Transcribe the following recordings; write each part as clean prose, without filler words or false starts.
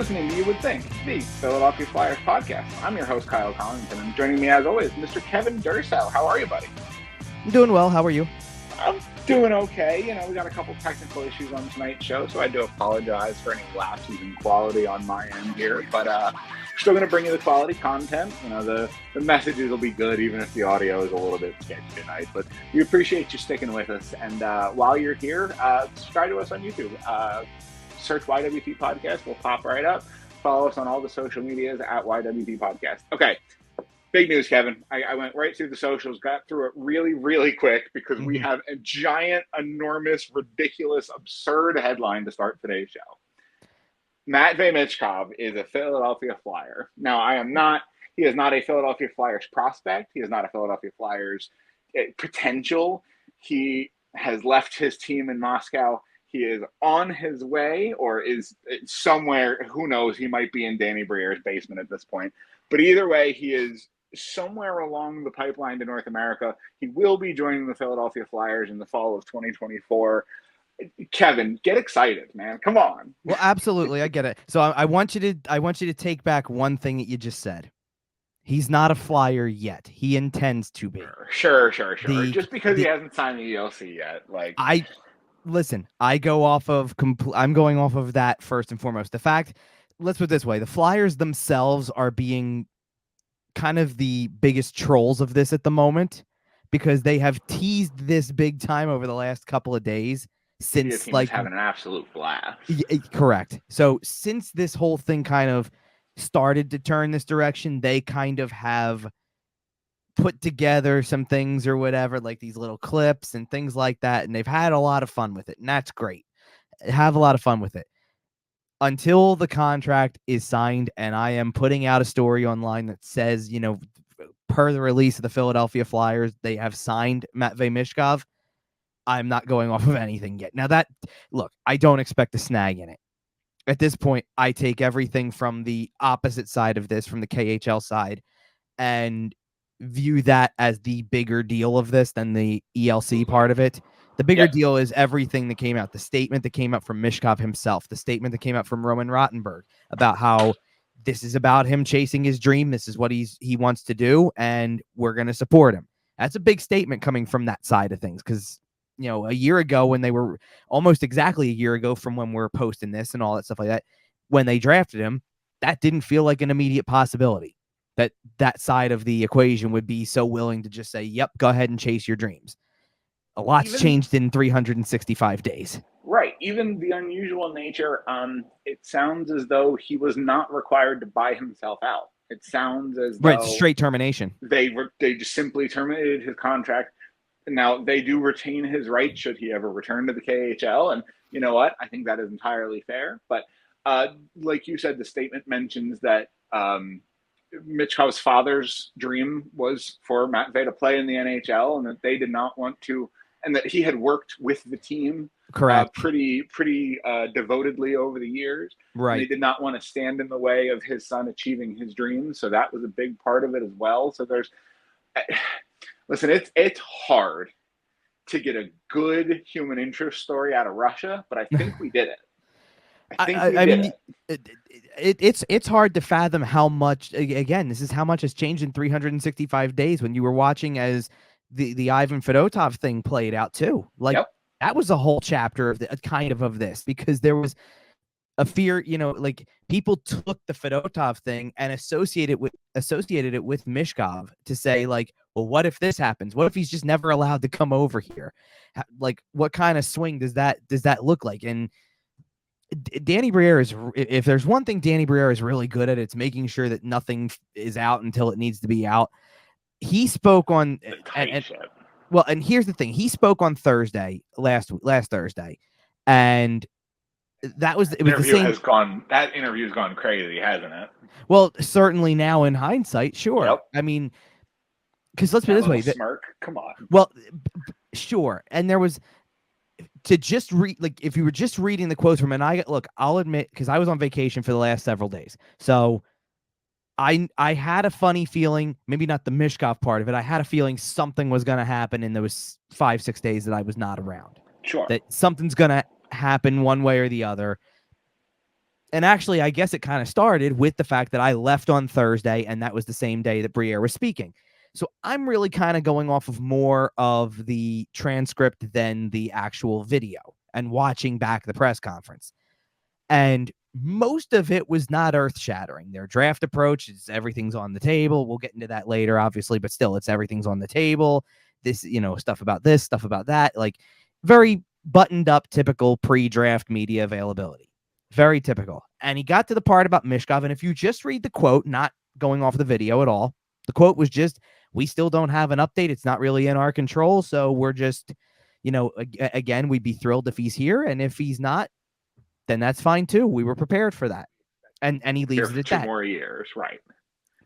listening to You Would Think, the Philadelphia Flyers podcast. I'm your host, Kyle Collington, and joining me as always, Mr. Kevin Durso. How are you, buddy? I'm doing well. How are you? I'm doing okay. You know, we got a couple technical issues on tonight's show, so I do apologize for any lapses in quality on my end here, but still going to bring you the quality content. You know, the messages will be good, even if the audio is a little bit sketchy tonight, but we appreciate you sticking with us. And while you're here, subscribe to us on YouTube. Search YWT Podcast. We'll pop right up. Follow us on all the social medias at YWT Podcast. Okay. Big news, Kevin. I went right through the socials, got through it really, really quick because we have a giant, enormous, ridiculous, absurd headline to start today's show. Matvei Michkov is a Philadelphia Flyer. Now, he is not a Philadelphia Flyers prospect. He is not a Philadelphia Flyers potential. He has left his team in Moscow. He is on his way or is somewhere. Who knows? He might be in Danny Briere's basement at this point. But either way, he is somewhere along the pipeline to North America. He will be joining the Philadelphia Flyers in the fall of 2024. Kevin, get excited, man. Come on. Well, absolutely. I get it. So I want you to take back one thing that you just said. He's not a Flyer yet. He intends to be. Sure. Just because he hasn't signed the ELC yet. I'm going off of that first and foremost. The fact, let's put it this way, the Flyers themselves are being kind of the biggest trolls of this at the moment because they have teased this big time over the last couple of days since having an absolute blast. Correct. So since this whole thing kind of started to turn this direction, they kind of have put together some things or whatever, like these little clips and things like that. And they've had a lot of fun with it. And that's great. Have a lot of fun with it until the contract is signed. And I am putting out a story online that says, you know, per the release of the Philadelphia Flyers, they have signed Matvei Michkov. I'm not going off of anything yet. Now look, I don't expect a snag in it. At this point, I take everything from the opposite side of this, from the KHL side, and view that as the bigger deal of this than the ELC part of it. The bigger deal is everything that came out, the statement that came out from Michkov himself, the statement that came out from Roman Rottenberg about how this is about him chasing his dream. This is what he wants to do, and we're going to support him. That's a big statement coming from that side of things because, you know, a year ago when they were almost exactly a year ago from when we're posting this and all that stuff like that, when they drafted him, that didn't feel like an immediate possibility. That side of the equation would be so willing to just say, yep, go ahead and chase your dreams. A lot's changed in 365 days. Right. Even the unusual nature, it sounds as though he was not required to buy himself out. It sounds as though... Right, straight termination. They just simply terminated his contract. Now, they do retain his right should he ever return to the KHL. And you know what? I think that is entirely fair. But like you said, the statement mentions that... Michkov's father's dream was for Matvei to play in the NHL, and that they did not want to, and that he had worked with the team pretty devotedly over the years. Right. And they did not want to stand in the way of his son achieving his dreams, so that was a big part of it as well. So listen, it's hard to get a good human interest story out of Russia, but I think we did it. I mean, it's hard to fathom how much. Again, this is how much has changed in 365 days. When you were watching as the Ivan Fedotov thing played out too, that was a whole chapter of this because there was a fear. You know, like people took the Fedotov thing and associated it with Michkov to say like, well, what if this happens? What if he's just never allowed to come over here? Like, what kind of swing does that look like? And Danny Briere if there's one thing Danny Briere is really good at, it's making sure that nothing is out until it needs to be out. He spoke on, and here's the thing. He spoke on Thursday, last Thursday, and that was the same. That interview's gone crazy, hasn't it? Well, certainly now in hindsight, sure. Yep. I mean, because let's put it this way. Smirk, come on. Well, sure. And there was, to just read, like, if you were just reading the quotes from, and I'll admit, because I was on vacation for the last several days, so I had a funny feeling, maybe not the Michkov part of it, I had a feeling something was going to happen in those 5-6 days that I was not around. Sure. That something's going to happen one way or the other. And actually, I guess it kind of started with the fact that I left on Thursday, and that was the same day that Briere was speaking. So I'm really kind of going off of more of the transcript than the actual video and watching back the press conference. And most of it was not earth-shattering. Their draft approach is everything's on the table. We'll get into that later, obviously, but still, it's everything's on the table. This, stuff about this, stuff about that, like very buttoned up, typical pre-draft media availability. Very typical. And he got to the part about Michkov, and if you just read the quote, not going off the video at all, the quote was just, we still don't have an update. It's not really in our control, so we're just, again, we'd be thrilled if he's here, and if he's not, then that's fine too. We were prepared for that. And he leaves it at that. 2 more years, right.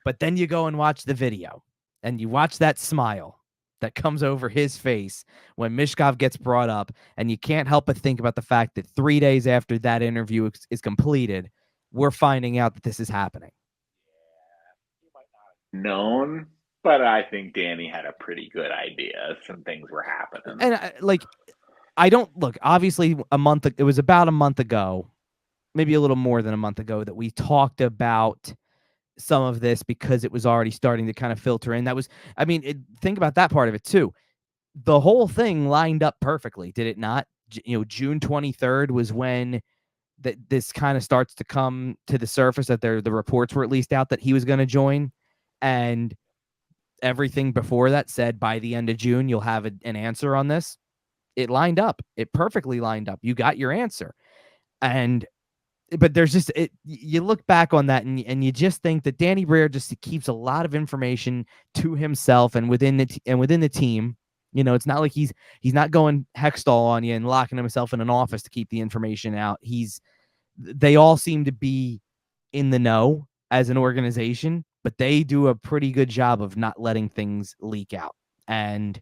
But then you go and watch the video, and you watch that smile that comes over his face when Michkov gets brought up, and you can't help but think about the fact that 3 days after that interview is completed, we're finding out that this is happening. Yeah, he might not have known, but I think Danny had a pretty good idea some things were happening. And I don't look, obviously it was about a month ago, maybe a little more than a month ago, that we talked about some of this because it was already starting to kind of filter in. That was, think about that part of it too. The whole thing lined up perfectly, did it not? June 23rd was when this kind of starts to come to the surface, that the reports were at least out that he was going to join. And everything before that said by the end of June, you'll have an answer on this. It lined up. It perfectly lined up. You got your answer. But there's just you look back on that and you just think that Danny Briere just keeps a lot of information to himself and within the team. It's not like he's not going Hextall on you and locking himself in an office to keep the information out. They all seem to be in the know as an organization, but they do a pretty good job of not letting things leak out. And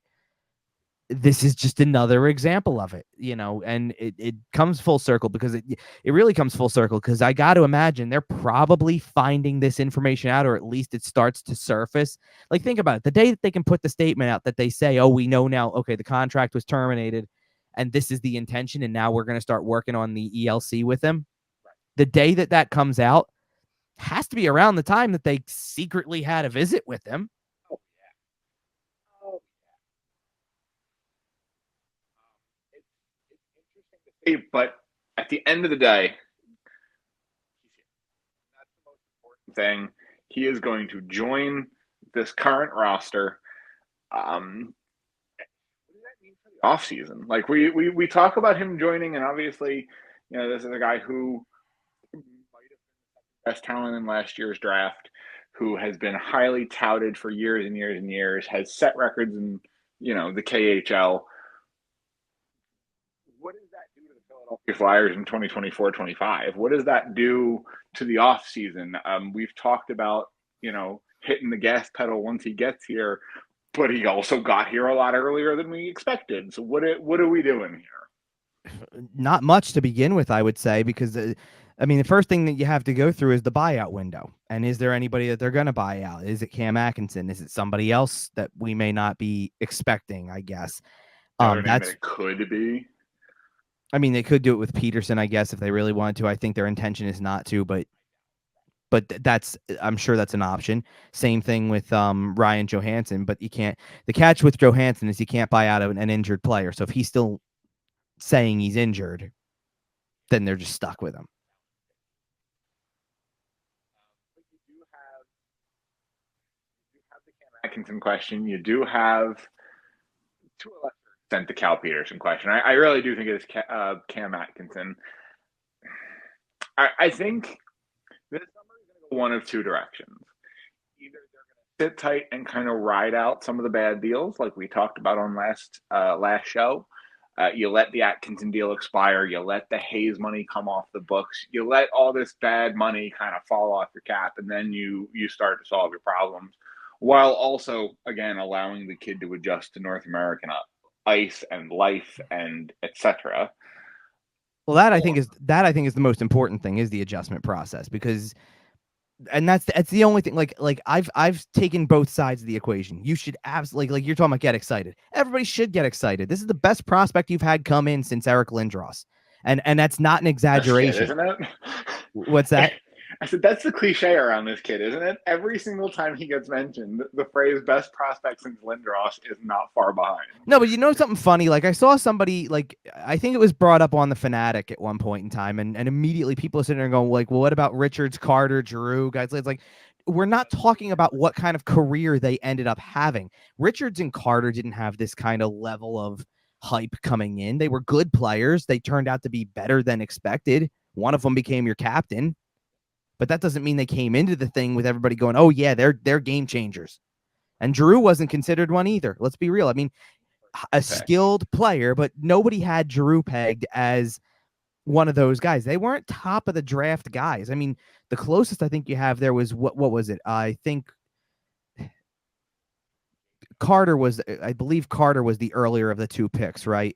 this is just another example of it, and it comes full circle because it really comes full circle because I got to imagine they're probably finding this information out, or at least it starts to surface. Like, think about it. The day that they can put the statement out that they say, oh, we know now, okay, the contract was terminated and this is the intention, and now we're going to start working on the ELC with him. The day that comes out has to be around the time that they secretly had a visit with him. But at the end of the day, that's the most important thing. He is going to join this current roster. What does that mean for the offseason? Like, we talk about him joining, and obviously, this is a guy who might have been the best talent in last year's draft, who has been highly touted for years and years and years, has set records in, the KHL. What does that do to the Philadelphia Flyers in 2024-25? What does that do to the offseason? We've talked about, hitting the gas pedal once he gets here, but he also got here a lot earlier than we expected. So what are we doing here? Not much to begin with, I would say, because the first thing that you have to go through is the buyout window. And is there anybody that they're going to buy out? Is it Cam Atkinson? Is it somebody else that we may not be expecting, I guess? That it could be. They could do it with Peterson, I guess, if they really wanted to. I think their intention is not to, but I'm sure that's an option. Same thing with Ryan Johansson, but you can't. The catch with Johansson is you can't buy out an injured player. So if he's still saying he's injured, then they're just stuck with him. You do have the Cam Atkinson question. You do have, to a lesser extent, the Cal Peterson question. I really do think it is Cam Atkinson. I think this summer is going to go one of two directions. Either they're going to sit tight and kind of ride out some of the bad deals, like we talked about on last show. You let the Atkinson deal expire. You let the Hayes money come off the books. You let all this bad money kind of fall off your cap, and then you start to solve your problems, while also, again, allowing the kid to adjust to North American ice and life and etc. Well, I think is the most important thing, is the adjustment process, because, and that's the only thing. Like I've taken both sides of the equation. You should absolutely, like you're talking about, get excited. Everybody should get excited. This is the best prospect you've had come in since Eric Lindros. And that's not an exaggeration. This kid, isn't it? What's that? I said, that's the cliche around this kid, isn't it? Every single time he gets mentioned, the phrase best prospect since Lindros is not far behind. No, but you know something funny? Like I saw somebody, like I think it was brought up on the Fanatic at one point in time, and immediately people are sitting there going like, well, what about Richards, Carter, Giroux, guys? It's like, we're not talking about what kind of career they ended up having. Richards and Carter didn't have this kind of level of hype coming in. They were good players. They turned out to be better than expected. One of them became your captain. But that doesn't mean they came into the thing with everybody going, oh, yeah, they're game changers. And Giroux wasn't considered one either. Let's be real. I mean, a skilled player, but nobody had Giroux pegged as one of those guys. They weren't top of the draft guys. I mean, the closest I think you have there was, what was it? I think Carter was, I believe Carter was the earlier of the two picks, right?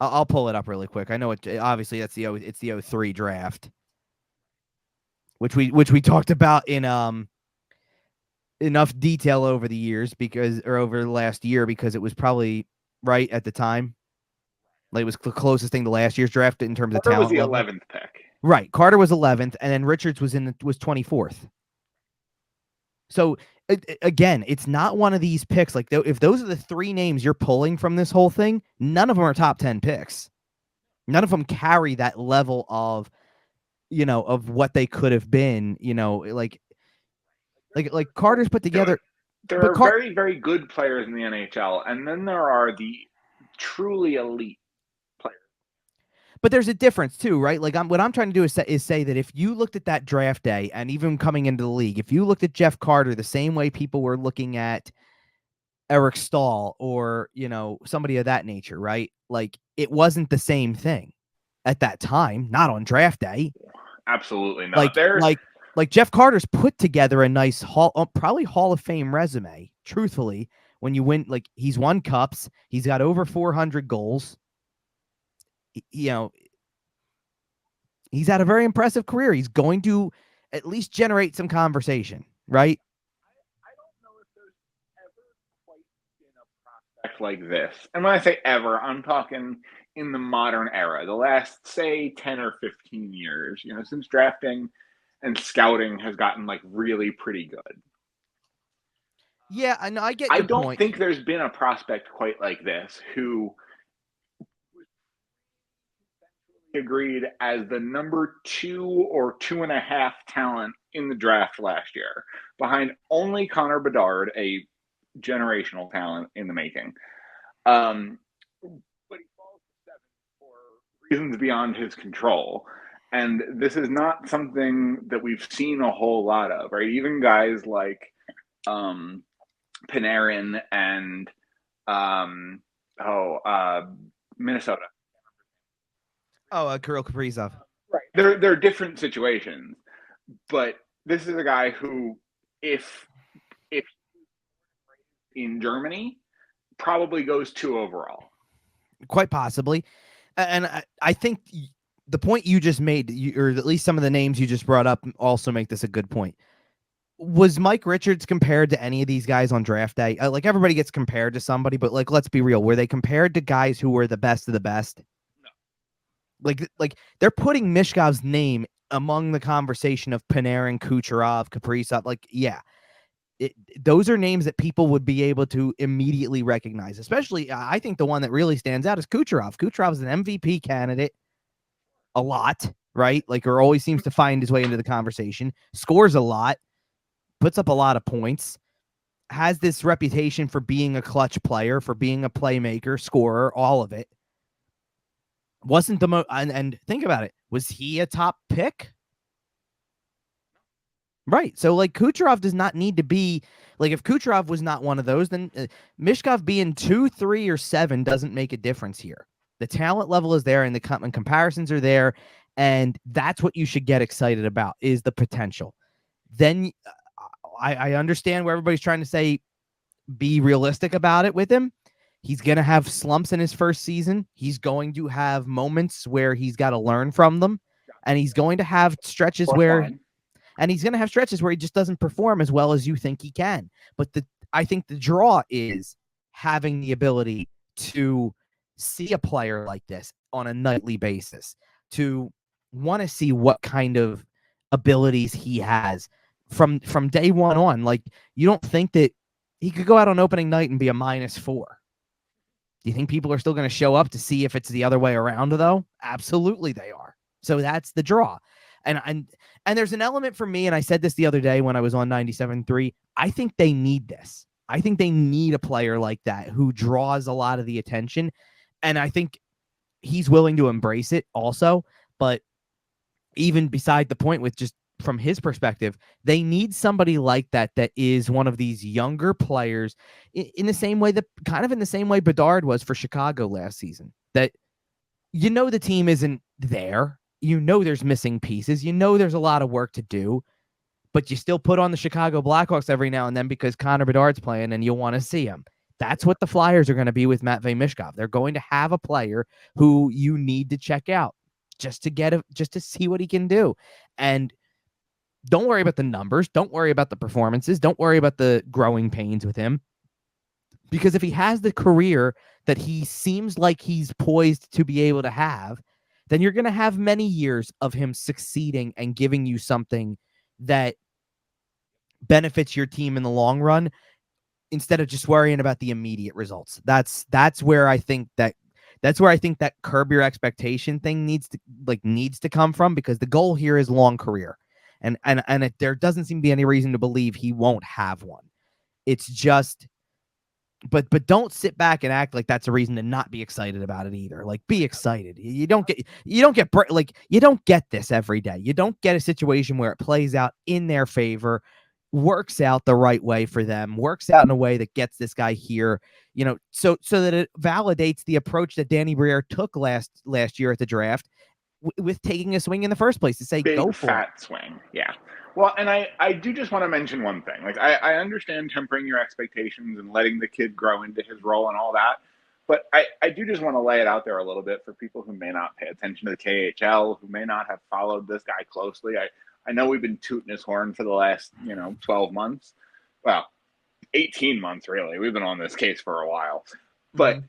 I'll pull it up really quick. I know it. Obviously, it's the 03 draft, which we talked about in enough detail over the years over the last year because it was probably right at the time. Like it was the closest thing to last year's draft in terms of talent. Carter was the 11th pick. Right, Carter was 11th, and then Richards was 24th. So again, it's not one of these picks. Like if those are the three names you're pulling from this whole thing, none of them are top 10 picks. None of them carry that level of, of what they could have been, like Carter's put together. There are very, very good players in the NHL, and then there are the truly elite players. But there's a difference too, right? Like what I'm trying to do is say that if you looked at that draft day and even coming into the league, if you looked at Jeff Carter the same way people were looking at Eric Stahl or, somebody of that nature, right? Like it wasn't the same thing at that time, not on draft day. Absolutely not. Like Jeff Carter's put together a nice probably Hall of Fame resume, truthfully, when you win, like he's won cups, he's got over 400 goals. He's had a very impressive career. He's going to at least generate some conversation, right? I don't know if there's ever quite been a prospect like this. And when I say ever, I'm talking in the modern era, the last, say, 10 or 15 years, since drafting and scouting has gotten like really pretty good. Yeah, I get your point. I don't think there's been a prospect quite like this who agreed as the number 2 or 2.5 talent in the draft last year, behind only Connor Bedard, a generational talent in the making. But he falls to 7 for reasons beyond his control. And this is not something that we've seen a whole lot of, right? Even guys like Panarin and Minnesota. Kirill Kaprizov. Right. They're different situations, but this is a guy who, if in Germany, probably goes 2 overall. Quite possibly. And I think the point you just made, or at least some of the names you just brought up, also make this a good point. Was Mike Richards compared to any of these guys on draft day? Like everybody gets compared to somebody, but like, let's be real. Were they compared to guys who were the best of the best? Like they're putting Michkov's name among the conversation of Panarin, Kucherov, Kaprizov. Like, yeah, those are names that people would be able to immediately recognize. Especially, I think the one that really stands out is Kucherov. Kucherov is an MVP candidate a lot, right? Like, or always seems to find his way into the conversation. Scores a lot, puts up a lot of points, has this reputation for being a clutch player, for being a playmaker, scorer, all of it. Wasn't the most, and think about it. Was he a top pick? Right. So like Kucherov does not need to be like, if Kucherov was not one of those, then Michkov being 2, 3, or 7 doesn't make a difference here. The talent level is there and the comparisons are there. And that's what you should get excited about, is the potential. Then I understand where everybody's trying to say, be realistic about it with him. He's going to have slumps in his first season. He's going to have moments where he's got to learn from them. And he's going to have stretches where he just doesn't perform as well as you think he can. But I think the draw is having the ability to see a player like this on a nightly basis, to want to see what kind of abilities he has from day one on. Like, you don't think that he could go out on opening night and be a -4? Do you think people are still going to show up to see if it's the other way around, though? Absolutely they are. So that's the draw. And there's an element for me, and I said this the other day when I was on 97.3, I think they need this. I think they need a player like that who draws a lot of the attention, and I think he's willing to embrace it also. But even beside the point, with just from his perspective, they need somebody like that is one of these younger players in the same way in the same way Bedard was for Chicago last season. That, the team isn't there. There's missing pieces. There's a lot of work to do, but you still put on the Chicago Blackhawks every now and then because Connor Bedard's playing and you'll want to see him. That's what the Flyers are going to be with Matvei Michkov. They're going to have a player who you need to check out just to see what he can do. And don't worry about the numbers. Don't worry about the performances. Don't worry about the growing pains with him. Because if he has the career that he seems like he's poised to be able to have, then you're going to have many years of him succeeding and giving you something that benefits your team in the long run, instead of just worrying about the immediate results. That's where I think that curb your expectation thing needs to come from, because the goal here is long career. And there doesn't seem to be any reason to believe he won't have one. It's just, but don't sit back and act like that's a reason to not be excited about it either. Like, be excited. You don't get this every day. You don't get a situation where it plays out in their favor, works out the right way for them, works out in a way that gets this guy here, so that it validates the approach that Danny Briere took last year at the draft, with taking a swing in the first place, to say, big, go for fat it. swing. Yeah. Well, and I do just want to mention one thing. Like, I understand tempering your expectations and letting the kid grow into his role and all that. But I do just want to lay it out there a little bit for people who may not pay attention to the KHL, who may not have followed this guy closely. I know we've been tooting his horn for the last, 12 months. Well, 18 months, really. We've been on this case for a while. But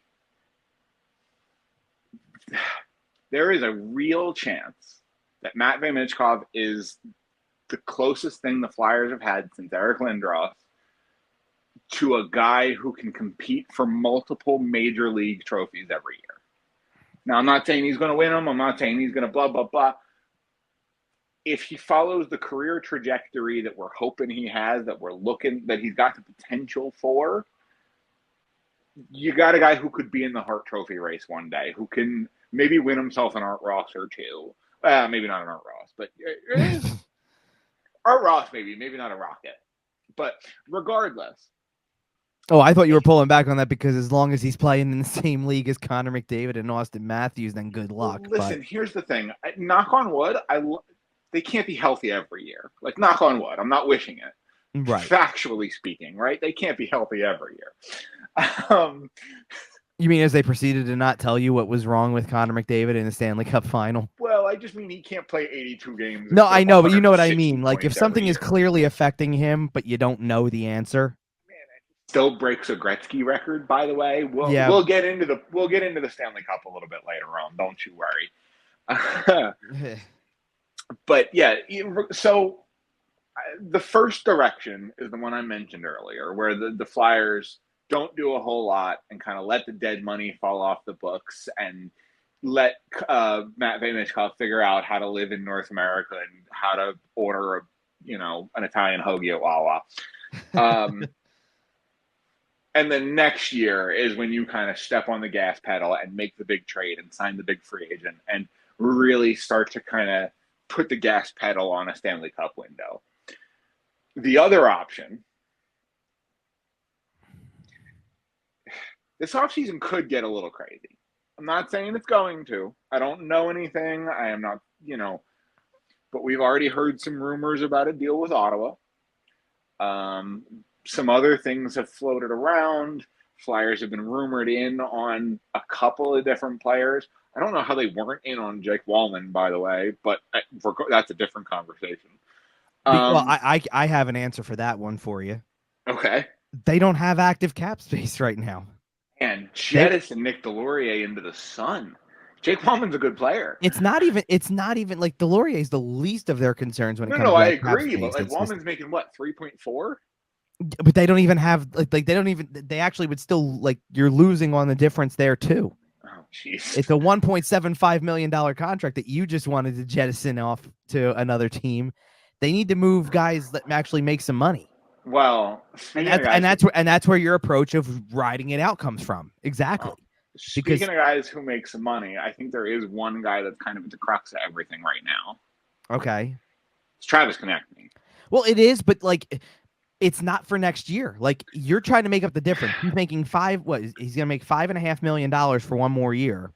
there is a real chance that Matvei Michkov is the closest thing the Flyers have had since Eric Lindros to a guy who can compete for multiple major league trophies every year. Now, I'm not saying he's going to win them. I'm not saying he's going to blah, blah, blah. If he follows the career trajectory that we're hoping he has, that he's got the potential for, you got a guy who could be in the Hart Trophy race one day, who can maybe win himself an Art Ross or two. Maybe not an Art Ross, but Art Ross, maybe not a Rocket. But regardless. Oh, I thought you were pulling back on that, because as long as he's playing in the same league as Connor McDavid and Austin Matthews, then good luck. Listen, here's the thing. Knock on wood, they can't be healthy every year. Like, knock on wood. I'm not wishing it. Right. Factually speaking, right? They can't be healthy every year. You mean as they proceeded to not tell you what was wrong with Connor McDavid in the Stanley Cup Final? Well, I just mean he can't play 82 games. No, I know, but you know what I mean. Like, if something is clearly affecting him, but you don't know the answer. Man, it still breaks a Gretzky record, by the way. We'll get into the Stanley Cup a little bit later on. Don't you worry. But yeah, so the first direction is the one I mentioned earlier, where the Flyers don't do a whole lot and kind of let the dead money fall off the books and let Matvei Michkov figure out how to live in North America and how to order an Italian hoagie at Wawa. And then next year is when you kind of step on the gas pedal and make the big trade and sign the big free agent and really start to kind of put the gas pedal on a Stanley Cup window. The other option, this offseason could get a little crazy. I'm not saying it's going to. I don't know anything. I am not, but we've already heard some rumors about a deal with Ottawa. Some other things have floated around. Flyers have been rumored in on a couple of different players. I don't know how they weren't in on Jake Wallman, by the way, but that's a different conversation. Well, I have an answer for that one for you. Okay. They don't have active cap space right now. And jettison Nick Delorier into the sun. Jake Walman's a good player. It's not even like Delorier is the least of their concerns when it comes to I that agree, cap but space. Walman's making what, 3.4? But they don't even have they actually would still you're losing on the difference there too. Oh, jeez. It's a $1.75 million contract that you just wanted to jettison off to another team. They need to move guys that actually make some money. Well, that's where your approach of riding it out comes from. Exactly. Speaking of guys who make some money, I think there is one guy that's kind of at the crux of everything right now. Okay. It's Travis Konechny. Well, it is, but it's not for next year. You're trying to make up the difference. He's making he's going to make $5.5 million for one more year.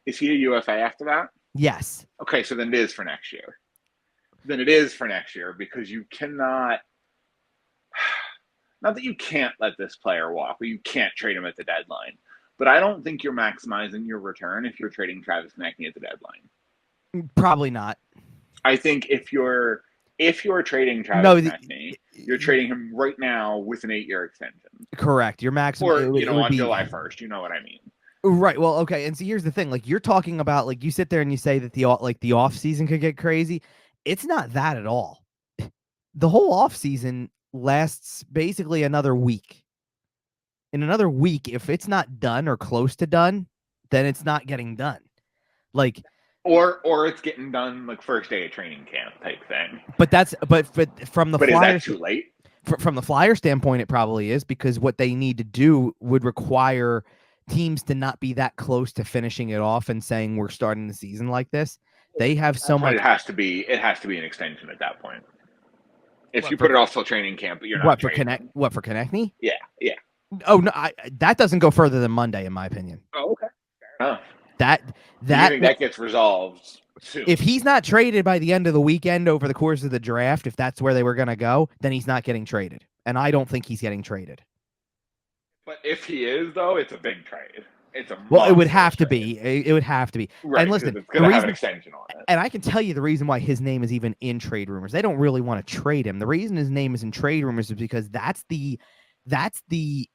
Is he a UFA after that? Yes. Okay, so then it is for next year. Because you cannot, not that you can't let this player walk, but you can't trade him at the deadline. But I don't think you're maximizing your return if you're trading Travis Konechny at the deadline. Probably not. I think if you're trading Travis Konechny, you're trading him right now with an 8-year extension. Correct. Your maximum, or on July 1st. You know what I mean? Right. Well, okay. And so here's the thing: you're talking about you sit there and you say that the off season could get crazy. It's not that at all. The whole off season lasts basically another week. In another week, if it's not done or close to done, then it's not getting done. Or it's getting done first day of training camp type thing. But from the Flyers, is that too late? From the Flyer standpoint, it probably is, because what they need to do would require teams to not be that close to finishing it off and saying we're starting the season like this. They have so much. It has to be an extension at that point. If you put it off till training camp, but you're not. For Konechny? Yeah. Oh no, that doesn't go further than Monday, in my opinion. Oh, okay. Fair enough. That gets resolved soon. If he's not traded by the end of the weekend over the course of the draft, if that's where they were going to go, then he's not getting traded. And I don't think he's getting traded. But if he is, though, it's a big trade. It would have to be. It would have to be. Right, and listen, it's going to have an extension on it. And I can tell you the reason why his name is even in trade rumors. They don't really want to trade him. The reason his name is in trade rumors is because that's the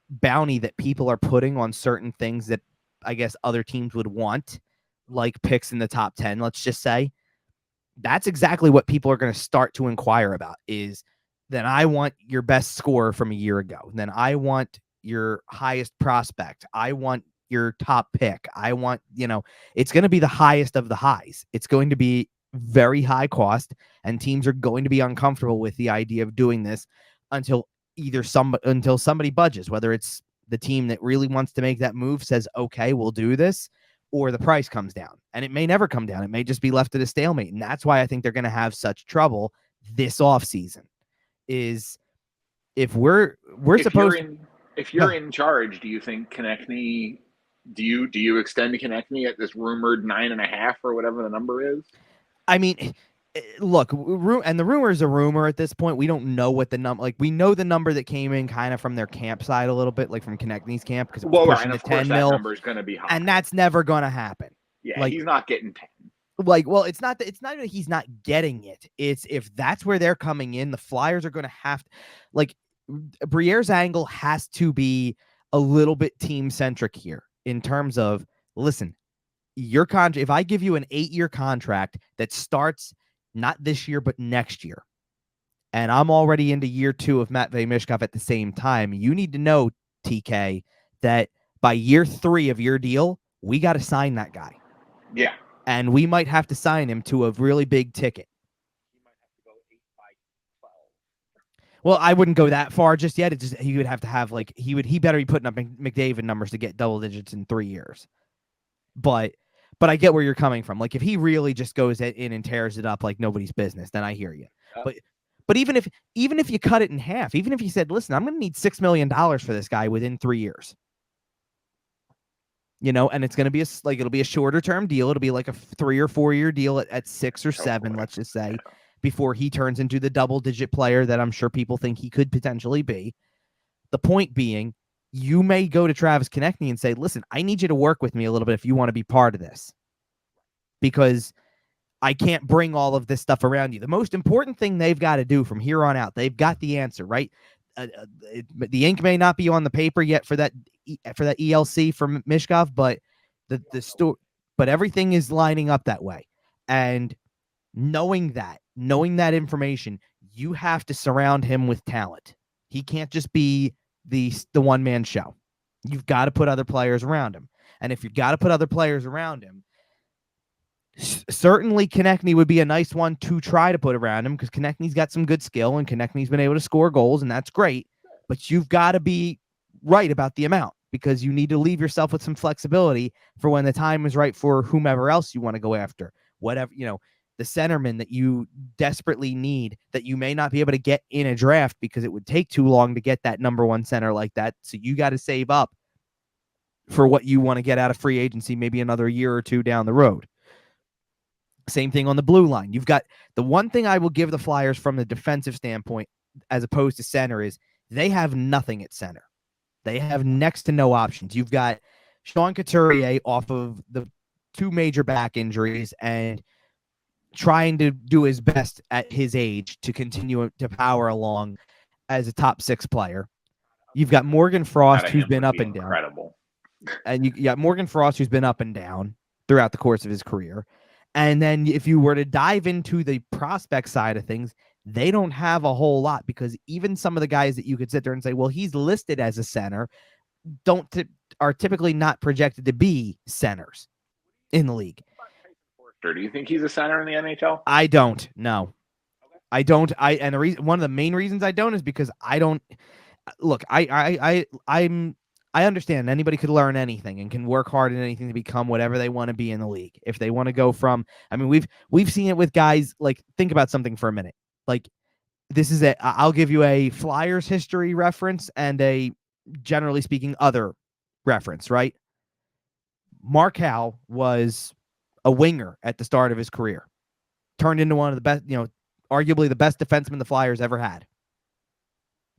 bounty that people are putting on certain things that I guess other teams would want, like picks in the top 10, let's just say. That's exactly what people are going to start to inquire about, is then I want your best scorer from a year ago. Then I want your highest prospect. I want your top pick. I want, it's going to be the highest of the highs. It's going to be very high cost, and teams are going to be uncomfortable with the idea of doing this until somebody budges, whether it's the team that really wants to make that move says, okay, we'll do this, or the price comes down. And it may never come down. It may just be left at a stalemate. And that's why I think they're going to have such trouble this offseason, is if you're in charge, do you think Konechny, do you extend Konechny at this rumored 9.5 or whatever the number is? I mean, look, and the rumor is a rumor at this point. We don't know what the number, we know the number that came in kind of from their camp side a little bit, from Konechny's camp, because it was pushing to 10 mil. That number is going to be high. And that's never going to happen. Yeah, he's not getting 10. It's not that he's not getting it. It's if that's where they're coming in, the Flyers are going to have to, Briere's angle has to be a little bit team centric here in terms of, listen, your contract, if I give you an 8-year contract that starts not this year, but next year, and I'm already into year 2 of Matvei Michkov at the same time, you need to know, TK, that by year 3 of your deal, we got to sign that guy. Yeah. And we might have to sign him to a really big ticket. He might have to go 8 by 12. Well, I wouldn't go that far just yet. He would have to have he better be putting up McDavid numbers to get double digits in 3 years. But I get where you're coming from. If he really just goes in and tears it up like nobody's business, then I hear you. Yep. But even if you cut it in half, even if you said, listen, I'm going to need $6 million for this guy within 3 years. And it's going to be it'll be a shorter term deal. It'll be like a 3 or 4 year deal at 6 or 7, let's just say, before he turns into the double digit player that I'm sure people think he could potentially be. The point being, you may go to Travis Konechny and say, listen, I need you to work with me a little bit if you want to be part of this, because I can't bring all of this stuff around you. The most important thing they've got to do from here on out, they've got the answer, right? the ink may not be on the paper yet for that ELC from Michkov, but but everything is lining up that way. And knowing that information, you have to surround him with talent. He can't just be the one-man show. You've got to put other players around him. And if you've got to put other players around him, certainly Konechny would be a nice one to try to put around him, because Konechny's got some good skill and Konechny's been able to score goals, and that's great. But you've got to be right about the amount, because you need to leave yourself with some flexibility for when the time is right for whomever else you want to go after. Whatever, the centerman that you desperately need, that you may not be able to get in a draft because it would take too long to get that number one center like that. So you got to save up for what you want to get out of free agency, maybe another year or two down the road. Same thing on the blue line. You've got the one thing I will give the Flyers from the defensive standpoint, as opposed to center, is they have nothing at center. They have next to no options. You've got Sean Couturier off of the 2 major back injuries and trying to do his best at his age to continue to power along as a top 6 player. You've got Morgan Frost, who's been up and down. And you got Morgan Frost, who's been up and down throughout the course of his career. And then if you were to dive into the prospect side of things, they don't have a whole lot, because even some of the guys that you could sit there and say, well, he's listed as a center, are typically not projected to be centers in the league. Do you think he's a center in the NHL? I don't. No, I don't. And the reason, one of the main reasons I don't, is because I don't look. I understand anybody could learn anything and can work hard in anything to become whatever they want to be in the league. If they want to go from, I mean, we've seen it with guys. Like, think about something for a minute. Like, this is I'll give you a Flyers history reference and a, generally speaking, other reference, right? Mark Howe was a winger at the start of his career, turned into one of the best, arguably the best defenseman the Flyers ever had.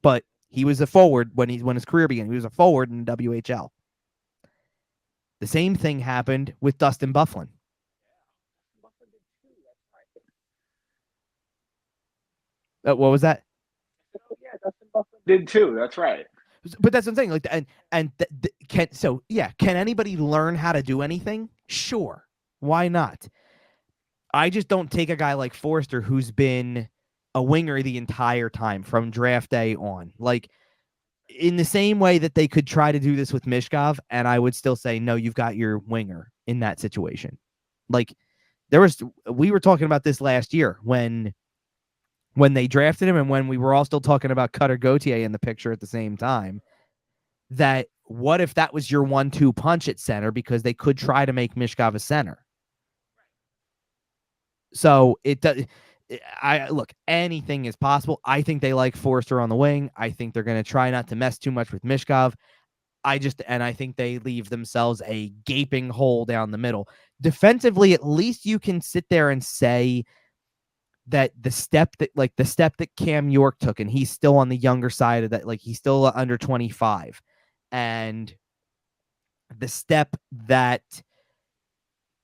But he was a forward when his career began. He was a forward in WHL. The same thing happened with Dustin Byfuglien. What was that? Yeah, Dustin Byfuglien did too. That's right. But that's what I'm saying. Like, can anybody learn how to do anything? Sure, why not? I just don't take a guy like Forster, who's been a winger the entire time from draft day on. Like, in the same way that they could try to do this with Michkov, and I would still say, no, you've got your winger in that situation. Like, we were talking about this last year when they drafted him, and when we were all still talking about Cutter Gauthier in the picture at the same time, that what if that was your 1-2 punch at center, because they could try to make Michkov a center. So look, anything is possible. I think they like Forster on the wing. I think they're going to try not to mess too much with Michkov. I think they leave themselves a gaping hole down the middle. Defensively, at least you can sit there and say that the step that Cam York took, and he's still on the younger side of that, like, he's still under 25, and the step that,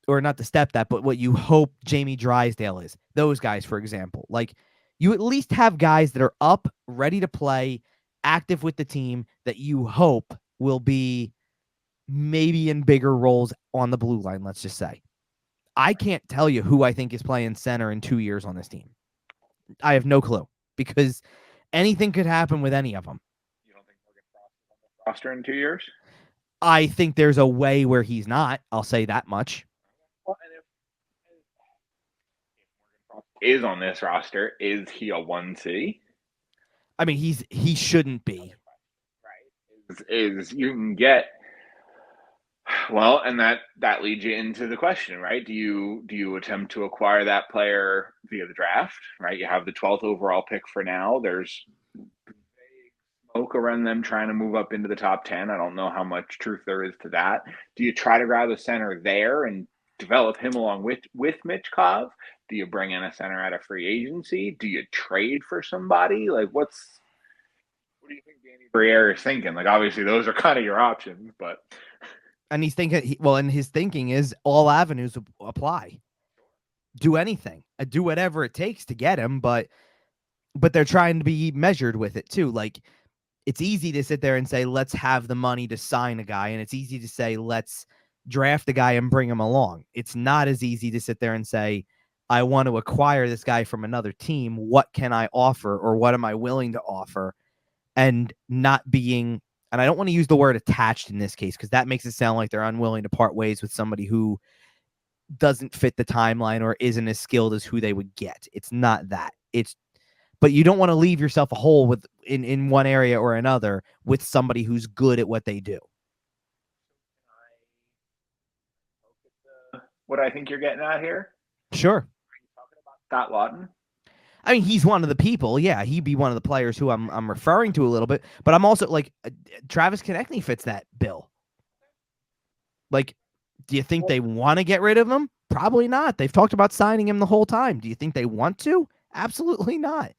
or not the step that, but what you hope Jamie Drysdale is. Those guys, for example, like, you at least have guys that are up, ready to play, active with the team, that you hope will be maybe in bigger roles on the blue line, let's just say. I can't tell you who I think is playing center in 2 years on this team. I have no clue, because anything could happen with any of them. You don't think Morgan Frost is on the roster in 2 years? I think there's a way where he's not. I'll say that much. Well, and if Morgan Frost is on this roster, is he a 1C? I mean, he shouldn't be. Right. Is you can get, well, and that leads you into the question, right? Do you attempt to acquire that player via the draft, right? You have the 12th overall pick for now. There's smoke around them trying to move up into the top 10. I don't know how much truth there is to that. Do you try to grab a center there and develop him along with Michkov? Do you bring in a center out of free agency? Do you trade for somebody? Like, what do you think Danny Briere is thinking? Like, obviously those are kind of your options, but... And he's thinking, and his thinking is all avenues apply. Do anything, do whatever it takes to get him, but they're trying to be measured with it too. Like, it's easy to sit there and say, let's have the money to sign a guy. And it's easy to say, let's draft a guy and bring him along. It's not as easy to sit there and say, I want to acquire this guy from another team. What can I offer, or what am I willing to offer? And not being, and I don't want to use the word attached in this case, because that makes it sound like they're unwilling to part ways with somebody who doesn't fit the timeline or isn't as skilled as who they would get. It's not that. But you don't want to leave yourself a hole with in one area or another with somebody who's good at what they do. What I think you're getting at here? Sure. Are you talking about Scott Laughton? I mean, he's one of the people. Yeah, he'd be one of the players who I'm referring to a little bit. But I'm also like, Travis Konechny fits that bill. Like, do you think they want to get rid of him? Probably not. They've talked about signing him the whole time. Do you think they want to? Absolutely not.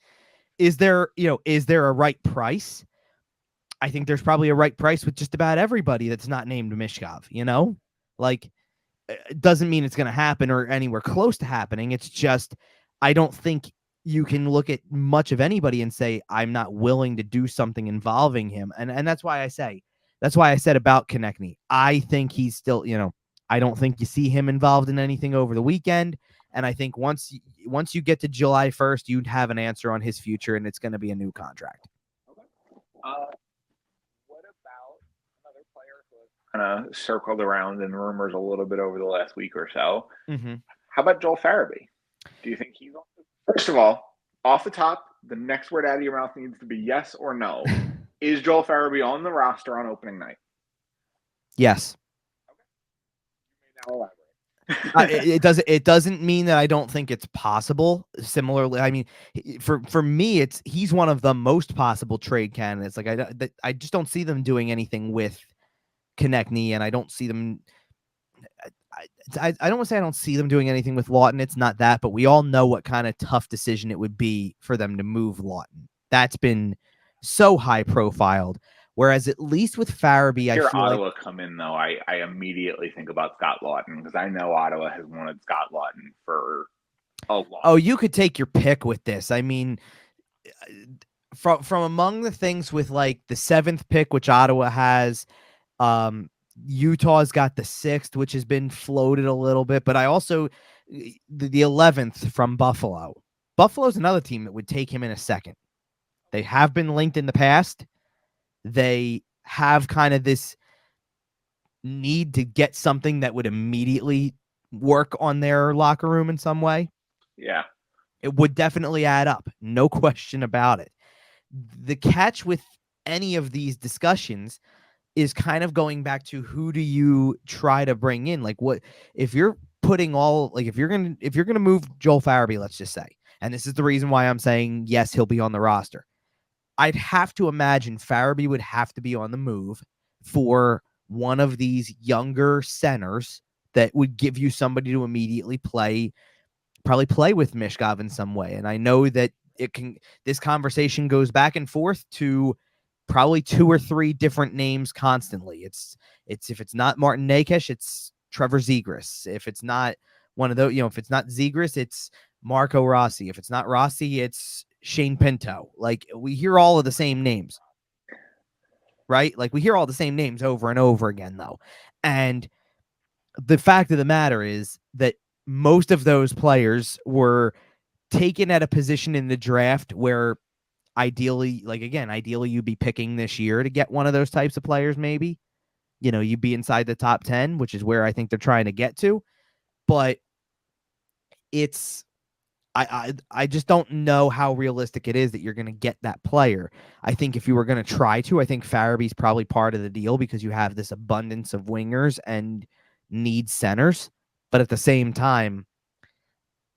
Is there a right price? I think there's probably a right price with just about everybody that's not named Michkov, Like, it doesn't mean it's going to happen or anywhere close to happening. It's just, I don't think you can look at much of anybody and say, I'm not willing to do something involving him. And that's why I said about Konechny, I think he's still, I don't think you see him involved in anything over the weekend. And I think once you get to July 1st, you'd have an answer on his future, and it's going to be a new contract. Okay. What about another player who has kind of circled around in rumors a little bit over the last week or so? Mm-hmm. How about Joel Farabee? Do you think he's on? First of all, off the top, the next word out of your mouth needs to be yes or no. Is Joel Farabee on the roster on opening night? Yes. Okay. You may now elaborate. It doesn't mean that I don't think it's possible. Similarly, I mean, for me, he's one of the most possible trade candidates. Like, I just don't see them doing anything with Konechny, and I don't see them. I don't want to say I don't see them doing anything with Laughton. It's not that, but we all know what kind of tough decision it would be for them to move Laughton. That's been so high profiled. Whereas at least with Farabee, I feel Ottawa come in, though, I immediately think about Scott Laughton, because I know Ottawa has wanted Scott Laughton for a long. Oh, you could take your pick with this. I mean, from among the things with like the 7th pick, which Ottawa has, Utah's got the 6th, which has been floated a little bit, but I also the 11th from Buffalo. Buffalo's another team that would take him in a second. They have been linked in the past. They have kind of this need to get something that would immediately work on their locker room in some way. Yeah. It would definitely add up. No question about it. The catch with any of these discussions is kind of going back to, who do you try to bring in? Like, what if you're putting all, like, if you're going to move Joel Farabee, let's just say, and this is the reason why I'm saying yes, he'll be on the roster. I'd have to imagine Farabee would have to be on the move for one of these younger centers that would give you somebody to immediately probably play with Michkov in some way. And I know that this conversation goes back and forth to probably 2 or 3 different names constantly. It's if it's not Martin Nakes, it's Trevor Zegras. If it's not one of those, if it's not Zegras, it's Marco Rossi. If it's not Rossi, it's Shane Pinto. Like, we hear all of the same names, right? Like, we hear all the same names over and over again, though. And the fact of the matter is that most of those players were taken at a position in the draft where ideally you'd be picking this year to get one of those types of players. Maybe, you'd be inside the top 10, which is where I think they're trying to get to. But I just don't know how realistic it is that you're going to get that player. I think if you were going to try to, I think Farabee's probably part of the deal, because you have this abundance of wingers and need centers. But at the same time,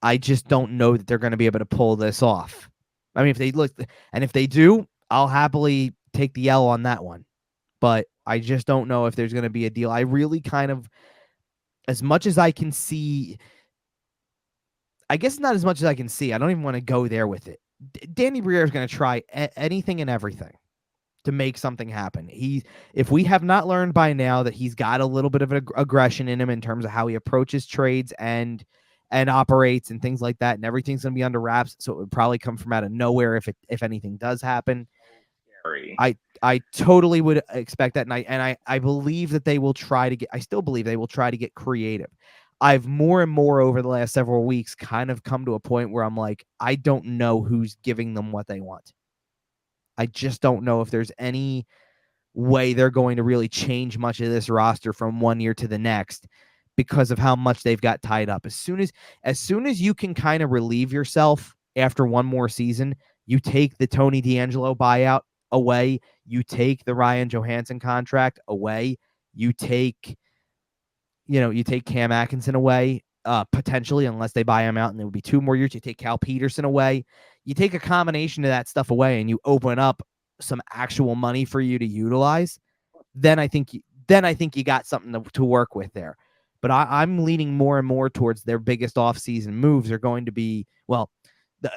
I just don't know that they're going to be able to pull this off. I mean, if they do, I'll happily take the L on that one. But I just don't know if there's going to be a deal. I really kind of, as much as I can see, I guess not as much as I can see. I don't even want to go there with it. Danny Briere is going to try anything and everything to make something happen. If we have not learned by now that he's got a little bit of aggression in him in terms of how he approaches trades and operates and things like that, and everything's going to be under wraps, so it would probably come from out of nowhere if anything does happen. Very. I totally would expect that, and I believe that they will try to get. I still believe they will try to get creative. I've more and more over the last several weeks kind of come to a point where I'm like, I don't know who's giving them what they want. I just don't know if there's any way they're going to really change much of this roster from one year to the next because of how much they've got tied up. As soon as you can kind of relieve yourself after one more season, you take the Tony DeAngelo buyout away, you take the Ryan Johansson contract away, you take Cam Atkinson away, potentially, unless they buy him out, and it would be 2 more years. You take Cal Peterson away, you take a combination of that stuff away, and you open up some actual money for you to utilize. Then I think you got something to work with there. But I'm leaning more and more towards their biggest offseason moves are going to be, well,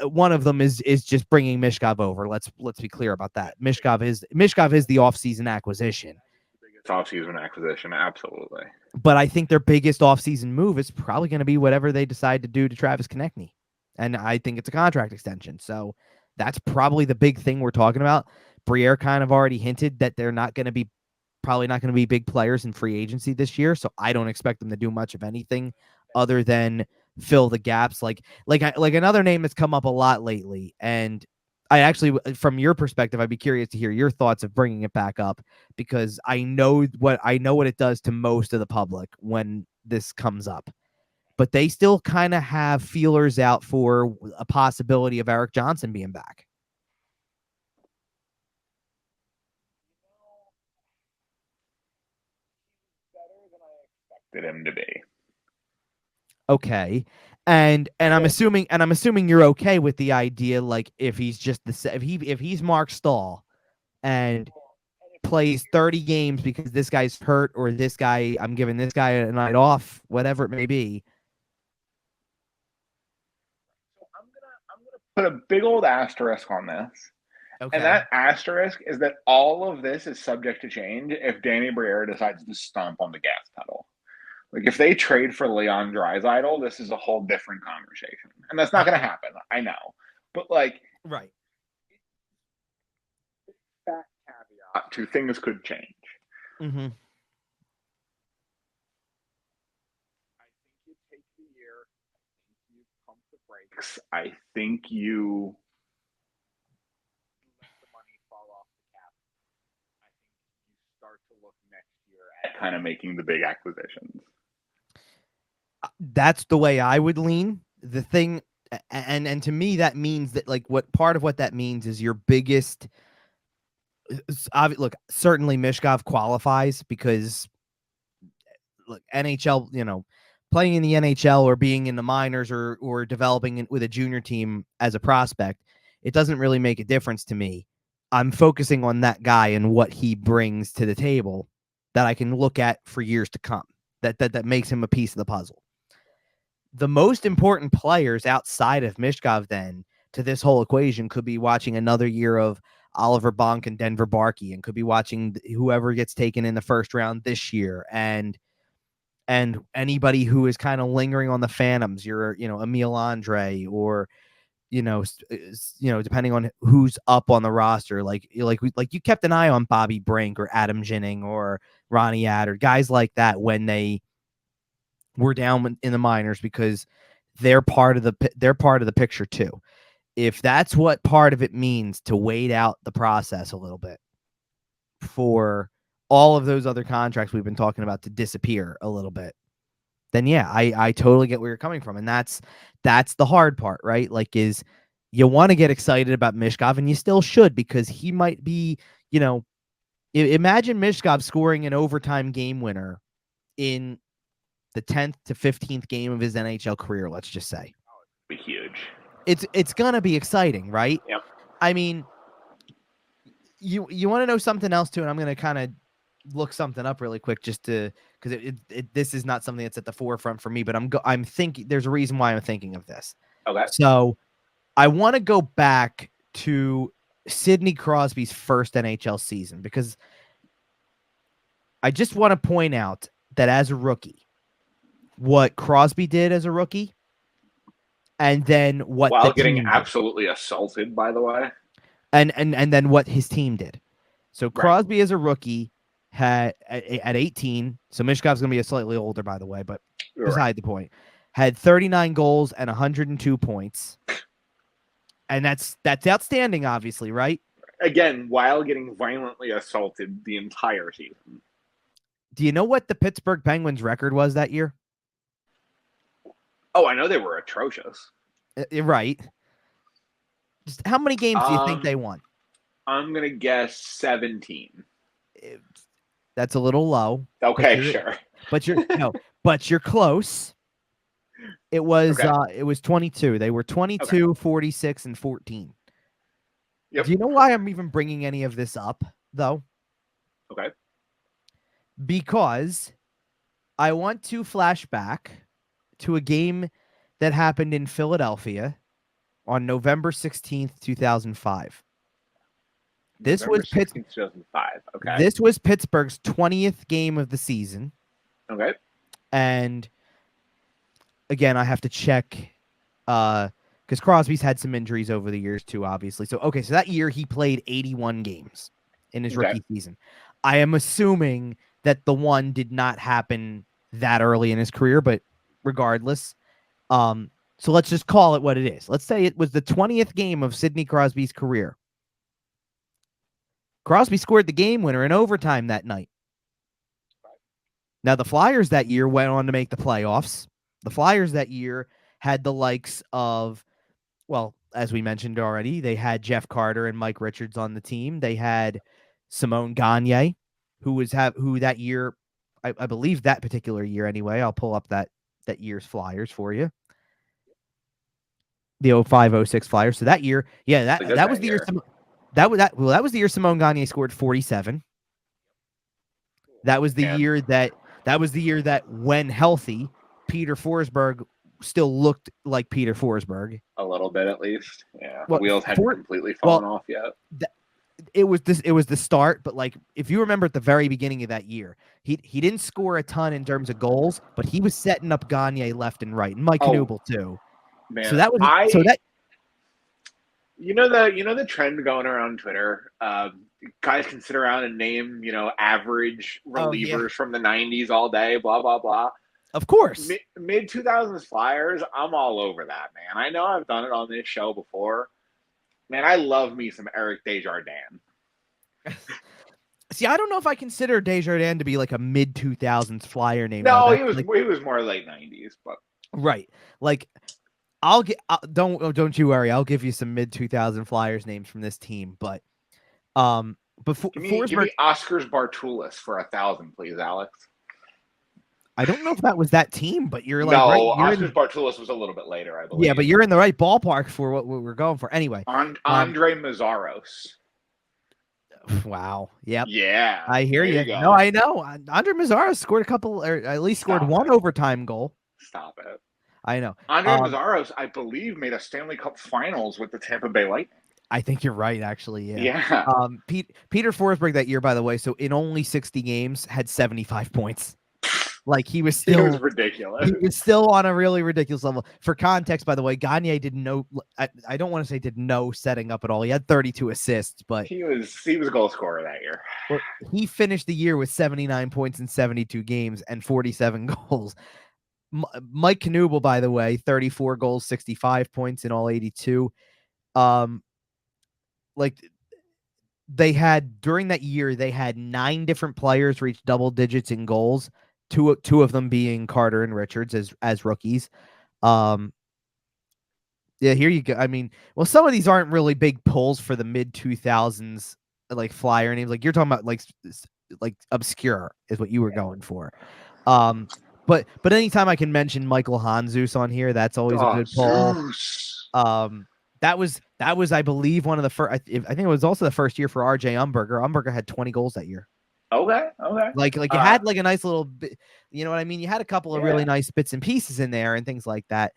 one of them is just bringing Michkov over. Let's be clear about that. Michkov is the offseason acquisition. Biggest offseason acquisition, absolutely. But I think their biggest offseason move is probably going to be whatever they decide to do to Travis Konechny. And I think it's a contract extension. So that's probably the big thing we're talking about. Briere kind of already hinted that they're probably not going to be big players in free agency this year. So I don't expect them to do much of anything other than fill the gaps. Like another name that's come up a lot lately. And I actually, from your perspective, I'd be curious to hear your thoughts of bringing it back up, because I know what it does to most of the public when this comes up. But they still kind of have feelers out for a possibility of Erik Johnson being back. Better than I expected him to be. Okay. And I'm assuming you're okay with the idea, like if he's just if he's Mark Stahl and plays 30 games because this guy's hurt, or this guy, I'm giving this guy a night off, whatever it may be. So I'm gonna put a big old asterisk on this. Okay. And that asterisk is that all of this is subject to change if Danny Briere decides to stomp on the gas pedal. Like, if they trade for Leon Draisaitl, this is a whole different conversation. And that's not going to happen, I know. But, like, right. That caveat to things could change. Mm-hmm. I think you take the year. I think you pump the brakes. I think you let the money fall off the cap. I think you start to look next year at kind of making the big acquisitions. That's the way I would lean. The thing, and to me, that means that, like, what part of what that means is your biggest. Look, certainly Michkov qualifies because, look, NHL, playing in the NHL or being in the minors or developing with a junior team as a prospect, it doesn't really make a difference to me. I'm focusing on that guy and what he brings to the table that I can look at for years to come. That makes him a piece of the puzzle. The most important players outside of Michkov then to this whole equation could be watching another year of Oliver Bonk and Denver Barkey, and could be watching whoever gets taken in the first round this year, and anybody who is kind of lingering on the phantoms, your Emil Andre, or depending on who's up on the roster, like you kept an eye on Bobby Brink or Adam Ginning or Ronnie Adder, guys like that, when they were down in the minors, because they're part of the picture too. If that's what part of it means to wait out the process a little bit for all of those other contracts we've been talking about to disappear a little bit, then yeah, I totally get where you're coming from. And that's the hard part, right? Like, is you want to get excited about Michkov, and you still should, because he might be, imagine Michkov scoring an overtime game winner in the 10th to 15th game of his NHL career, let's just say. Be huge. It's gonna be exciting, right? Yep. I mean, you want to know something else too, and I'm gonna kind of look something up really quick just to, because this is not something that's at the forefront for me, but I'm thinking there's a reason why I'm thinking of this. Okay. So I want to go back to Sidney Crosby's first NHL season, because I just want to point out that as a rookie, what Crosby did as a rookie, and then what while getting absolutely assaulted, by the way. and then what his team did. So Crosby Right. as a rookie had at 18. So Michkov's going to be a slightly older, by the way, but beside the point, had 39 goals and 102 points, and that's outstanding, obviously, right? Again, while getting violently assaulted the entire season. Do you know what the Pittsburgh Penguins record was that year? Oh, I know they were atrocious. Right. Just how many games do you think they won? I'm gonna guess 17. That's a little low. Okay, sure. But you're close. It was 22. They were 22, 46, and 14. Yep. Do you know why I'm even bringing any of this up, though? Okay. Because I want to flash back to a game that happened in Philadelphia on November 16th, 2005. This was 2005. Okay. This was Pittsburgh's 20th game of the season. Okay. And again, I have to check because Crosby's had some injuries over the years too, obviously. So that year he played 81 games in his rookie season. I am assuming that the one did not happen that early in his career, but regardless, so let's just call it what it is. Let's say it was the 20th game of Sidney Crosby's career. Crosby scored the game winner in overtime that night. Now, the Flyers that year went on to make the playoffs. The Flyers that year had the likes of, well, as we mentioned already, they had Jeff Carter and Mike Richards on the team. They had Simone Gagne, who that year, I believe that particular year anyway. I'll pull up that year's Flyers for you. The 05-06 Flyers. So that year, that was the year. That was the year Simone Gagne scored 47. That was the year that when healthy, Peter Forsberg still looked like Peter Forsberg. A little bit, at least. Yeah, the wheels hadn't completely fallen off yet. It was the start, but like if you remember at the very beginning of that year, he didn't score a ton in terms of goals, but he was setting up Gagne left and right, and Mike Knuble too. Man, so that was you know the trend going around Twitter. Guys can sit around and name average relievers from the 90s all day, blah blah blah. Of course, mid 2000s Flyers. I'm all over that, man. I know I've done it on this show before. Man, I love me some Eric Desjardins. See, I don't know if I consider Desjardins to be like a mid 2000s Flyer name. No, he was more late 90s, but right, like. Don't you worry. I'll give you some mid 2000 Flyers names from this team, but before give me Oscars Bartulis for 1,000, please, Alex. I don't know if that was that team, but you're like Oscars Bartulis was a little bit later, I believe. Yeah, but you're in the right ballpark for what we're going for. Anyway, Andre Mazzaros. Wow. Yep. Yeah. I hear you. No, I know. Andre Mazzaros scored a couple, or at least scored one overtime goal. Stop it. I know. Andre Mazzaros, I believe, made a Stanley Cup Finals with the Tampa Bay Lightning. I think you're right, actually. Yeah. Peter Forsberg that year, by the way, so in only 60 games, had 75 points. Like he was ridiculous. He was still on a really ridiculous level. For context, by the way, Gagne I don't want to say did no setting up at all. He had 32 assists, but he was a goal scorer that year. Well, he finished the year with 79 points in 72 games and 47 goals. Mike Knuble, by the way, 34 goals, 65 points in all 82. Like they had during that year, they had 9 different players reach double digits in goals. Two of them being Carter and Richards as rookies. Yeah, here you go. I mean, well, some of these aren't really big pulls for the mid 2000s, like Flyer names. Like you're talking about, like obscure is what you were going for. But anytime I can mention Michael Hanzus on here, that's always a good pull. That was I believe one of the first. I think it was also the first year for RJ Umberger. Umberger had 20 goals that year. Okay. Like you had like a nice little bit, you know what I mean? You had a couple of really nice bits and pieces in there and things like that.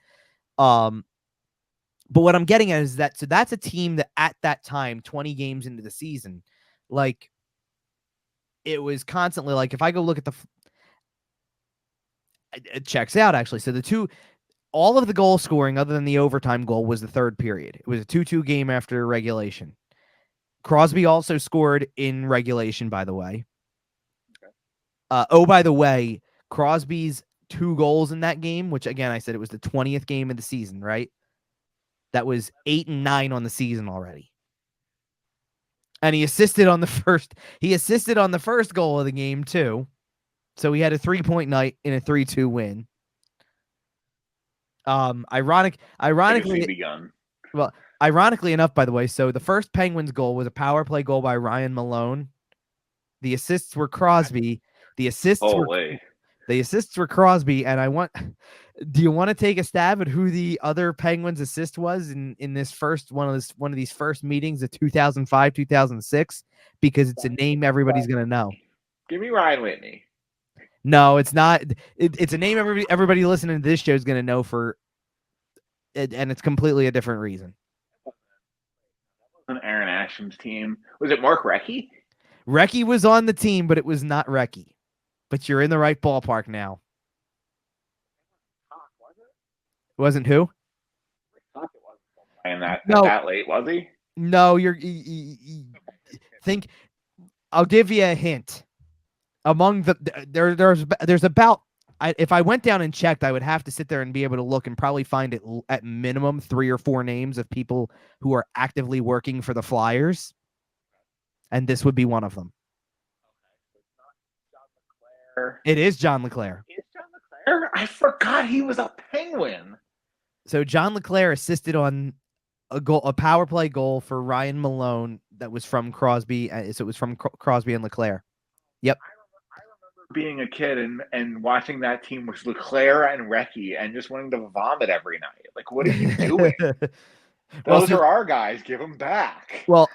But what I'm getting at is that's a team that at that time, 20 games into the season, like it was constantly like, if I go look at it checks out actually. So all of the goal scoring other than the overtime goal was the third period. It was a 2-2 game after regulation. Crosby also scored in regulation, by the way. By the way, Crosby's 2 goals in that game, which again, I said it was the 20th game of the season, right? That was 8 and 9 on the season already. And he assisted on the first goal of the game too. So he had a 3-point night in a 3-2 win. Ironically enough, by the way, so the first Penguins goal was a power play goal by Ryan Malone. The assists were Crosby. The assists were Crosby, and do you want to take a stab at who the other Penguins assist was in this first one of these first meetings of 2005, 2006? Because it's a name everybody's gonna know. Give me Ryan Whitney. No, it's not. It's a name everybody listening to this show is gonna know and it's completely a different reason. On Aaron Ashham's team, was it Mark Recchi? Recchi was on the team, but it was not Recchi. But you're in the right ballpark now. Wasn't who? And that late, was he? No, think. I'll give you a hint. Among there's about. If I went down and checked, I would have to sit there and be able to look and probably find it at minimum 3 or 4 names of people who are actively working for the Flyers, and this would be one of them. It is John LeClair. It's John LeClair? I forgot he was a Penguin. So John LeClair assisted on a power play goal for Ryan Malone that was from Crosby. So it was from Crosby and LeClair. Yep. I remember being a kid and watching that team with LeClair and Recchi and just wanting to vomit every night. Like, what are you doing? Those are our guys. Give them back. Well,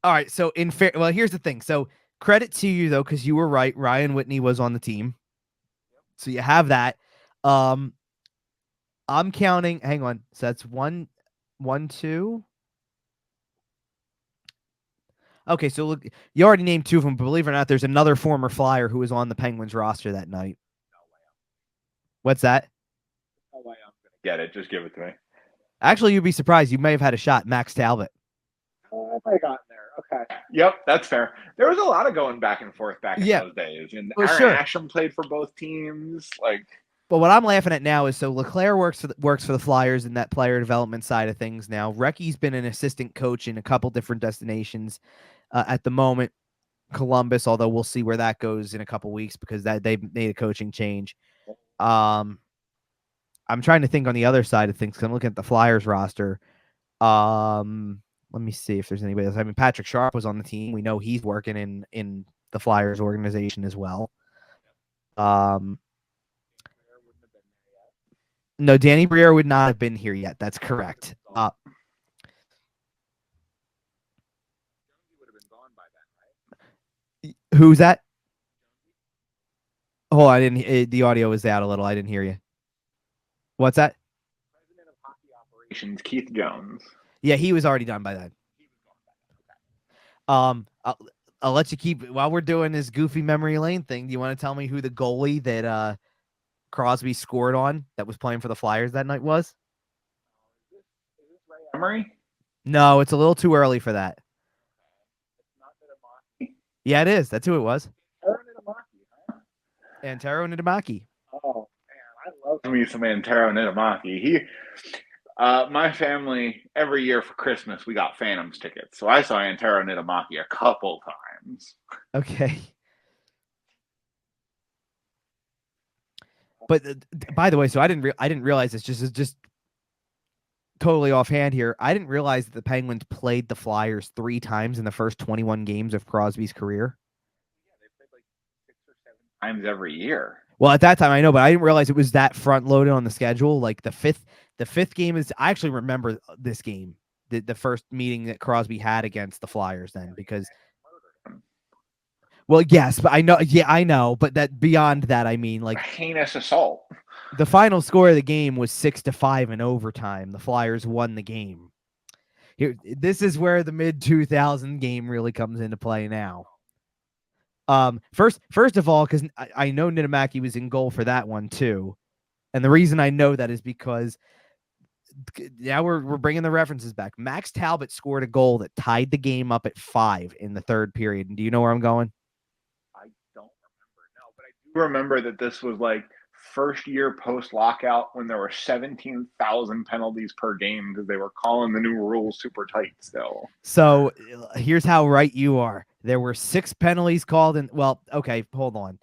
all right. So here's the thing. So credit to you though, because you were right. Ryan Whitney was on the team, so you have that. I'm counting. Hang on. So that's 1, 2. Okay, so look, you already named 2 of them. But believe it or not, there's another former Flyer who was on the Penguins roster that night. What's that? No way I'm gonna get it. Just give it to me. Actually, you'd be surprised. You may have had a shot. Max Talbot. Oh, I got in there. Okay. Yep, that's fair. There was a lot of going back and forth in those days. And Aaron Asham played for both teams. But what I'm laughing at now is so LeClair works for the Flyers in that player development side of things now. Recchi's been an assistant coach in a couple different destinations at the moment. Columbus, although we'll see where that goes in a couple weeks because they made a coaching change. I'm trying to think on the other side of things because I'm looking at the Flyers roster. Let me see if there's anybody else. I mean, Patrick Sharp was on the team. We know he's working in the Flyers organization as well. No, Danny Briere would not have been here yet. That's correct. Who's that? Oh, I didn't. The audio was out a little. I didn't hear you. What's that? President of Hockey Operations, Keith Jones. Yeah, he was already done by then. I'll let you keep while we're doing this goofy memory lane thing. Do you want to tell me who the goalie that Crosby scored on that was playing for the Flyers that night was? Is this Ray Emery? No, it's a little too early for that. It's not Niedemaki? Yeah, it is. That's who it was. Antero Niedemaki, huh? Antero Niedemaki. Oh, man, I love me some Antero Niedemaki. My family, every year for Christmas, we got Phantoms tickets. So I saw Antero Niedemaki a couple times. Okay. But by the way, so I didn't realize this. Just totally offhand here. I didn't realize that the Penguins played the Flyers 3 times in the first 21 games of Crosby's career. Yeah, they played like 6 or 7 times every year. Well, at that time I know, but I didn't realize it was that front loaded on the schedule. Like the fifth game is. I actually remember this game, the first meeting that Crosby had against the Flyers then because. Well, yes, but I know. Yeah, I know. But that beyond that, I mean, like a heinous assault. The final score of the game was 6-5 in overtime. The Flyers won the game. This is where the mid-2000 game really comes into play now. First of all, because I know Niedemaki was in goal for that one too, and the reason I know that is because now we're bringing the references back. Max Talbot scored a goal that tied the game up at 5 in the third period. And do you know where I'm going? I don't remember, no, but I do remember that this was like first year post lockout when there were 17,000 penalties per game because they were calling the new rules super tight still. So here's how right you are. There were 6 penalties called in. Well, okay, hold on.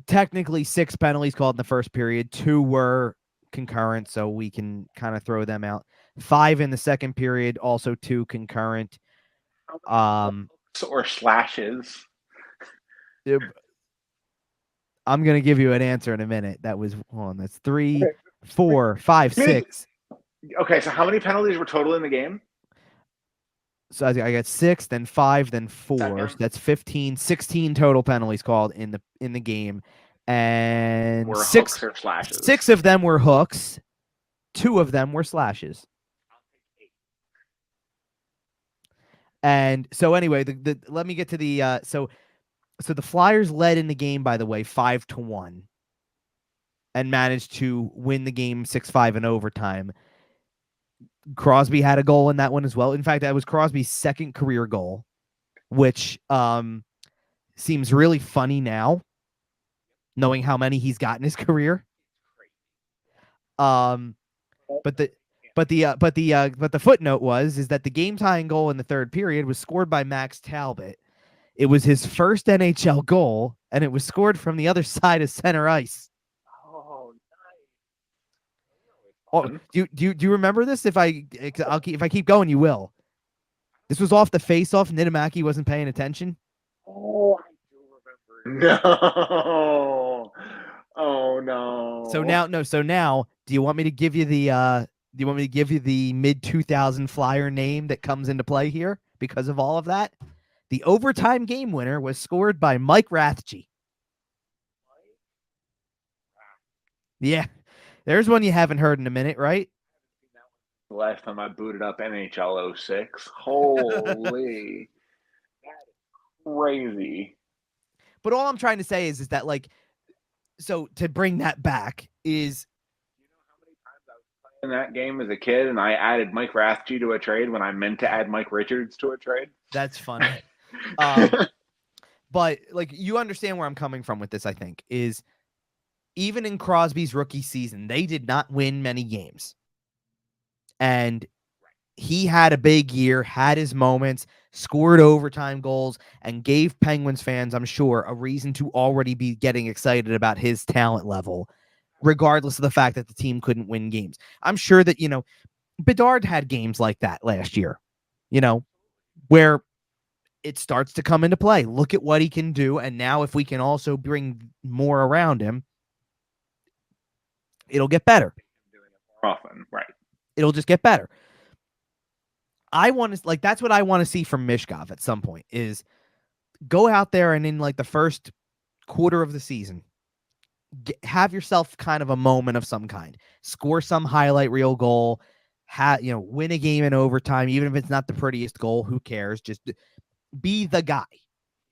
Technically 6 penalties called in the first period. 2 were concurrent, so we can kind of throw them out. 5 in the second period, also 2 concurrent. Or slashes. I'm gonna give you an answer in a minute. That was that's 3, 4, 5, 6. Okay, so how many penalties were total in the game? So I got 6, then 5, then 4. So that's 15, 16 total penalties called in the game, and were 6 hooks or slashes. 6 of them were hooks. 2 of them were slashes. And so anyway, let me get to the so the Flyers led in the game, by the way, 5-1, and managed to win the game 6-5 in overtime. Crosby had a goal in that one as well. In fact, that was Crosby's second career goal, which seems really funny now, knowing how many he's got in his career. But the footnote is that the game tying goal in the third period was scored by Max Talbot. It was his first NHL goal, and it was scored from the other side of center ice. Oh, nice. Oh, do you remember this? If I keep going, you will. This was off the face-off. Niittymaki wasn't paying attention. Oh, I do remember. No. Oh no. So now, do you want me to give you the mid 2000 Flyer name that comes into play here because of all of that? The overtime game winner was scored by Mike Rathje. Yeah. There's one you haven't heard in a minute, right? The last time I booted up NHL 06. Holy. That is crazy. But all I'm trying to say is that, like, so to bring that back is, you know how many times I was playing that game as a kid and I added Mike Rathje to a trade when I meant to add Mike Richards to a trade? That's funny. But like, you understand where I'm coming from with this, I think, is even in Crosby's rookie season, they did not win many games. And he had a big year, had his moments, scored overtime goals, and gave Penguins fans, I'm sure, a reason to already be getting excited about his talent level, regardless of the fact that the team couldn't win games. I'm sure that, Bedard had games like that last year, where it starts to come into play. Look at what he can do. And now if we can also bring more around him, it'll get better. Often, right. It'll just get better. That's what I want to see from Michkov at some point, is go out there and in like the first quarter of the season, have yourself kind of a moment of some kind, score some highlight reel goal, win a game in overtime, even if it's not the prettiest goal, who cares? Just be the guy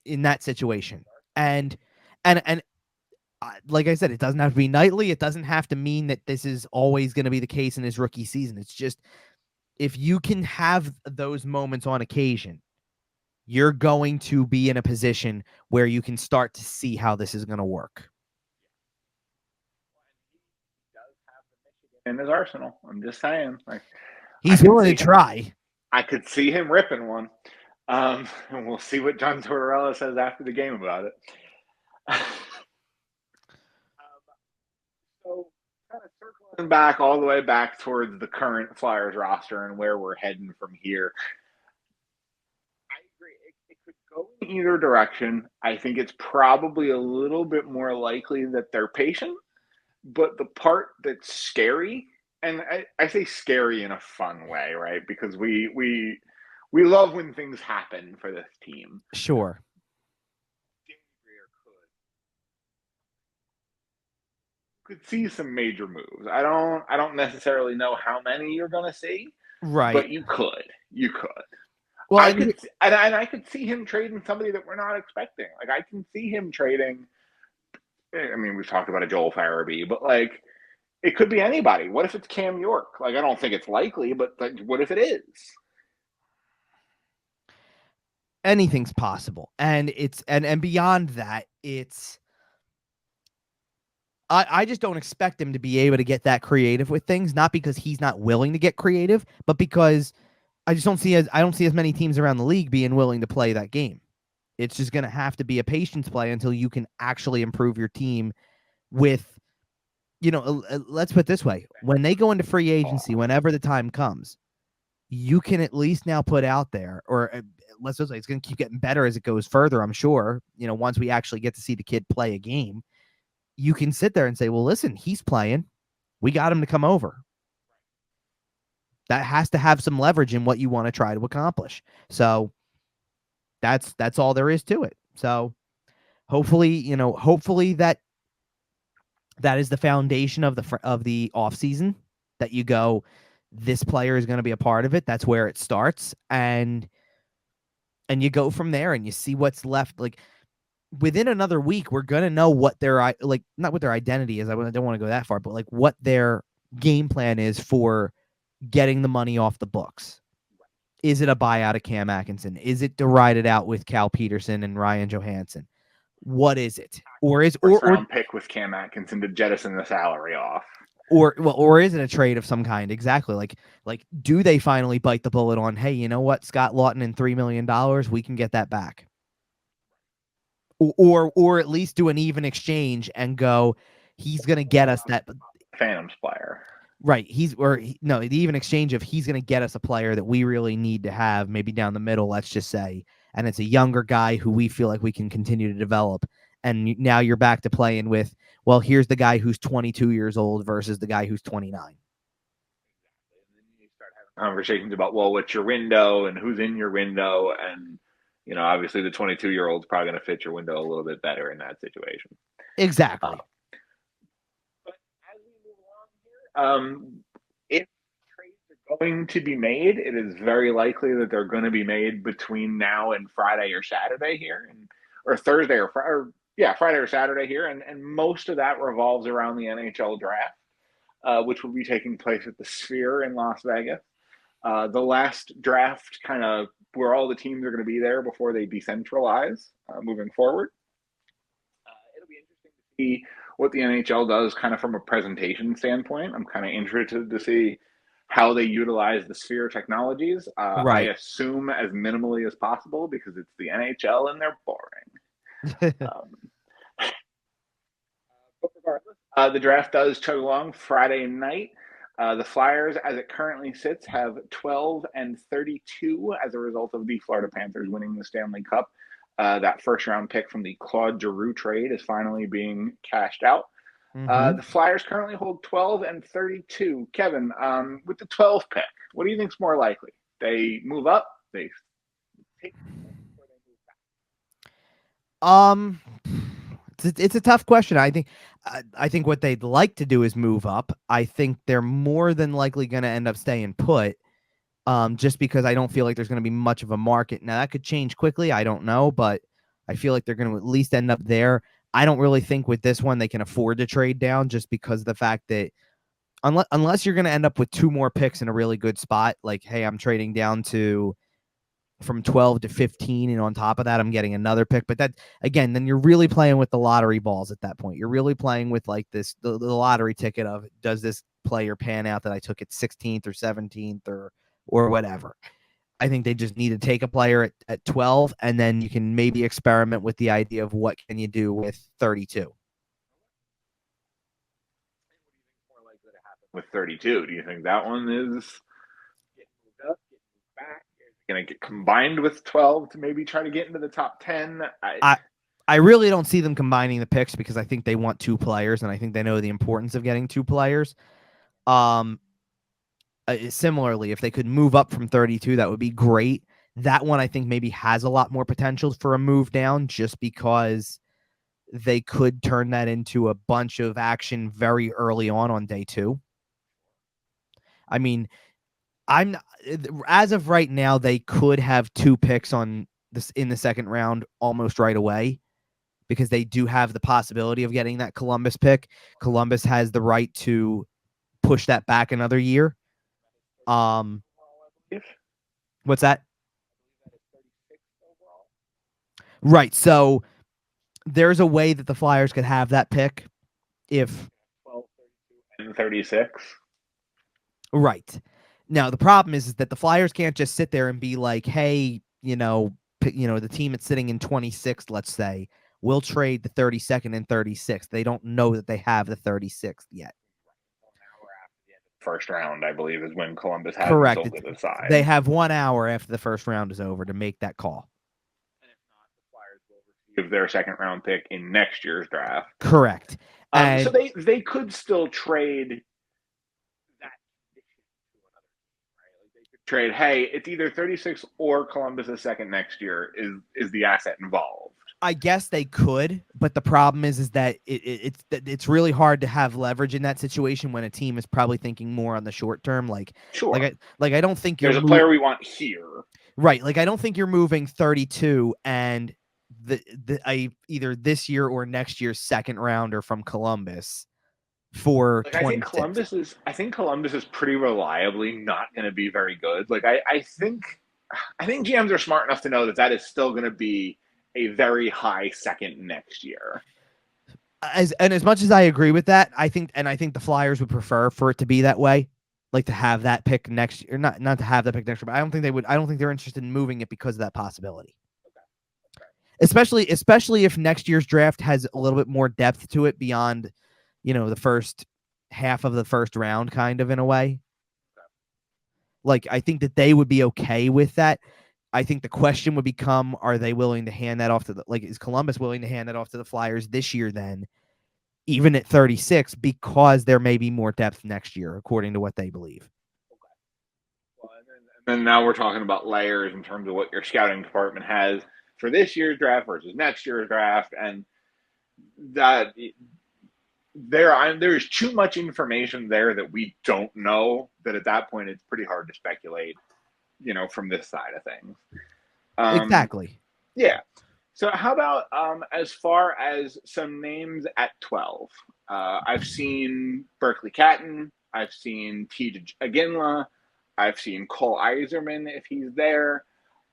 in that situation. And like I said, it doesn't have to be nightly. It doesn't have to mean that this is always going to be the case in his rookie season. It's just, if you can have those moments on occasion, you're going to be in a position where you can start to see how this is going to work. He does have the Michigan in his arsenal. I'm just saying. Like, he's willing to try. I could see him ripping one. And we'll see what John Tortorella says after the game about it. So, kind of circling back all the way back towards the current Flyers roster and where we're heading from here. I agree. It could go in either direction. I think it's probably a little bit more likely that they're patient. But the part that's scary, and I say scary in a fun way, right? Because we love when things happen for this team. Sure. Could see some major moves. I don't necessarily know how many you're going to see, right? But you could. Well, I could see him trading somebody that we're not expecting. Like, I can see him trading. I mean, we've talked about a Joel Farabee, but like, It could be anybody. What if it's Cam York? Like, I don't think it's likely, but like, what if it is? Anything's possible. And it's and beyond that, it's I just don't expect him to be able to get that creative with things, not because he's not willing to get creative, but because I don't see as many teams around the league being willing to play that game. It's just going to have to be a patience play until you can actually improve your team with, let's put it this way. When they go into free agency, whenever the time comes, you can at least now put out there, or let's just say it's going to keep getting better as it goes further, I'm sure, once we actually get to see the kid play a game, you can sit there and say, well, listen, he's playing. We got him to come over. That has to have some leverage in what you want to try to accomplish. So that's all there is to it. So hopefully that is the foundation of the offseason, that you go, this player is going to be a part of it. That's where it starts. And you go from there and you see what's left. Like, within another week, we're going to know what their, like, not what their identity is. I don't want to go that far, but like what their game plan is for getting the money off the books. Is it a buyout of Cam Atkinson? Is it to ride it out with Cal Peterson and Ryan Johansson? What is it? Or is first round pick with Cam Atkinson to jettison the salary off? Or is it a trade of some kind? Exactly. Like, do they finally bite the bullet on, hey, you know what, Scott Lawton and $3 million, we can get that back? Or at least do an even exchange and go, he's going to get us that Phantom's player. Right. The even exchange of he's going to get us a player that we really need to have, maybe down the middle, let's just say. And it's a younger guy who we feel like we can continue to develop. And now you're back to playing with, well, here's the guy who's 22 years old versus the guy who's 29. And then you start having conversations about, well, what's your window and who's in your window? And, obviously the 22-year-old's probably going to fit your window a little bit better in that situation. Exactly. But as we move along here, if trades are going to be made, it is very likely that they're going to be made between now and Friday or Saturday here, or Thursday or Friday or Saturday here, and most of that revolves around the NHL Draft, which will be taking place at the Sphere in Las Vegas. The last draft, kind of where all the teams are going to be there before they decentralize moving forward. It'll be interesting to see what the NHL does kind of from a presentation standpoint. I'm kind of interested to see how they utilize the Sphere technologies. Right. I assume as minimally as possible because it's the NHL and they're boring. But regardless, the draft does chug along Friday night. The Flyers, as it currently sits, have 12 and 32 as a result of the Florida Panthers winning the Stanley Cup. That first-round pick from the Claude Giroux trade is finally being cashed out. The Flyers currently hold 12 and 32. Kevin, with the 12 pick, what do you think is more likely? They move up? They take, or they move back? It's a tough question. I think what they'd like to do is move up. I think they're more than likely going to end up staying put, just because I don't feel like there's going to be much of a market. Now, that could change quickly. I don't know, but I feel like they're going to at least end up there. I don't really think with this one they can afford to trade down, just because of the fact that unless you're going to end up with 2 more picks in a really good spot, like, hey, I'm trading down from 12 to 15, and on top of that, I'm getting another pick. But that, again, then you're really playing with the lottery balls at that point. You're really playing with like the lottery ticket of, does this player pan out that I took at 16th or 17th or whatever. I think they just need to take a player at 12, and then you can maybe experiment with the idea of what can you do with 32. More likely to happen with 32? Do you think that one is getting moved up, getting moved back? Going to get combined with 12 to maybe try to get into the top 10? I really don't see them combining the picks, because I think they want 2 players, and I think they know the importance of getting 2 players. Similarly, if they could move up from 32, that would be great. That one, I think, maybe has a lot more potential for a move down, just because they could turn that into a bunch of action very early on day 2. I mean, as of right now, they could have 2 picks on this in the second round almost right away, because they do have the possibility of getting that Columbus pick. Columbus has the right to push that back another year. What's that? Right. So there's a way that the Flyers could have that pick if 12, 32, and 36. Right. Now the problem is that the Flyers can't just sit there and be like, hey, the team that's sitting in 26th, let's say, will trade the 32nd and 36th. They don't know that they have the 36th yet. First round, I believe, is when Columbus has Correct. them to decide. They have 1 hour after the first round is over to make that call. And if not, the Flyers will receive their second round pick in next year's draft. Correct. So they could still trade that condition to another team, right? Like they could trade, hey, it's either 36 or Columbus' second next year is the asset involved. I guess they could, but the problem is that it's really hard to have leverage in that situation when a team is probably thinking more on the short term. Sure. I don't think there's a player we want here. Right. Like I don't think you're moving 32 and either this year or next year's second rounder from Columbus for 26. I think Columbus is pretty reliably not going to be very good. Like I think GMs are smart enough to know that is still going to be a very high second next year. As much as I agree with that, I think the Flyers would prefer for it to be that way, like to have that pick next year, not to have that pick next year. But I don't think they would. I don't think they're interested in moving it because of that possibility. Okay. Especially if next year's draft has a little bit more depth to it beyond, the first half of the first round, kind of in a way. Okay. Like I think that they would be okay with that. I think the question would become, are they willing to hand that off to is Columbus willing to hand that off to the Flyers this year then, even at 36, because there may be more depth next year, according to what they believe. Okay. Well, and then now we're talking about layers in terms of what your scouting department has for this year's draft versus next year's draft, and that there's too much information there that we don't know, that at that point it's pretty hard to speculate, from this side of things. Exactly. Yeah. So how about as far as some names at 12? I've seen Berkeley Catton. I've seen T. Aginla. I've seen Cole Iserman if he's there.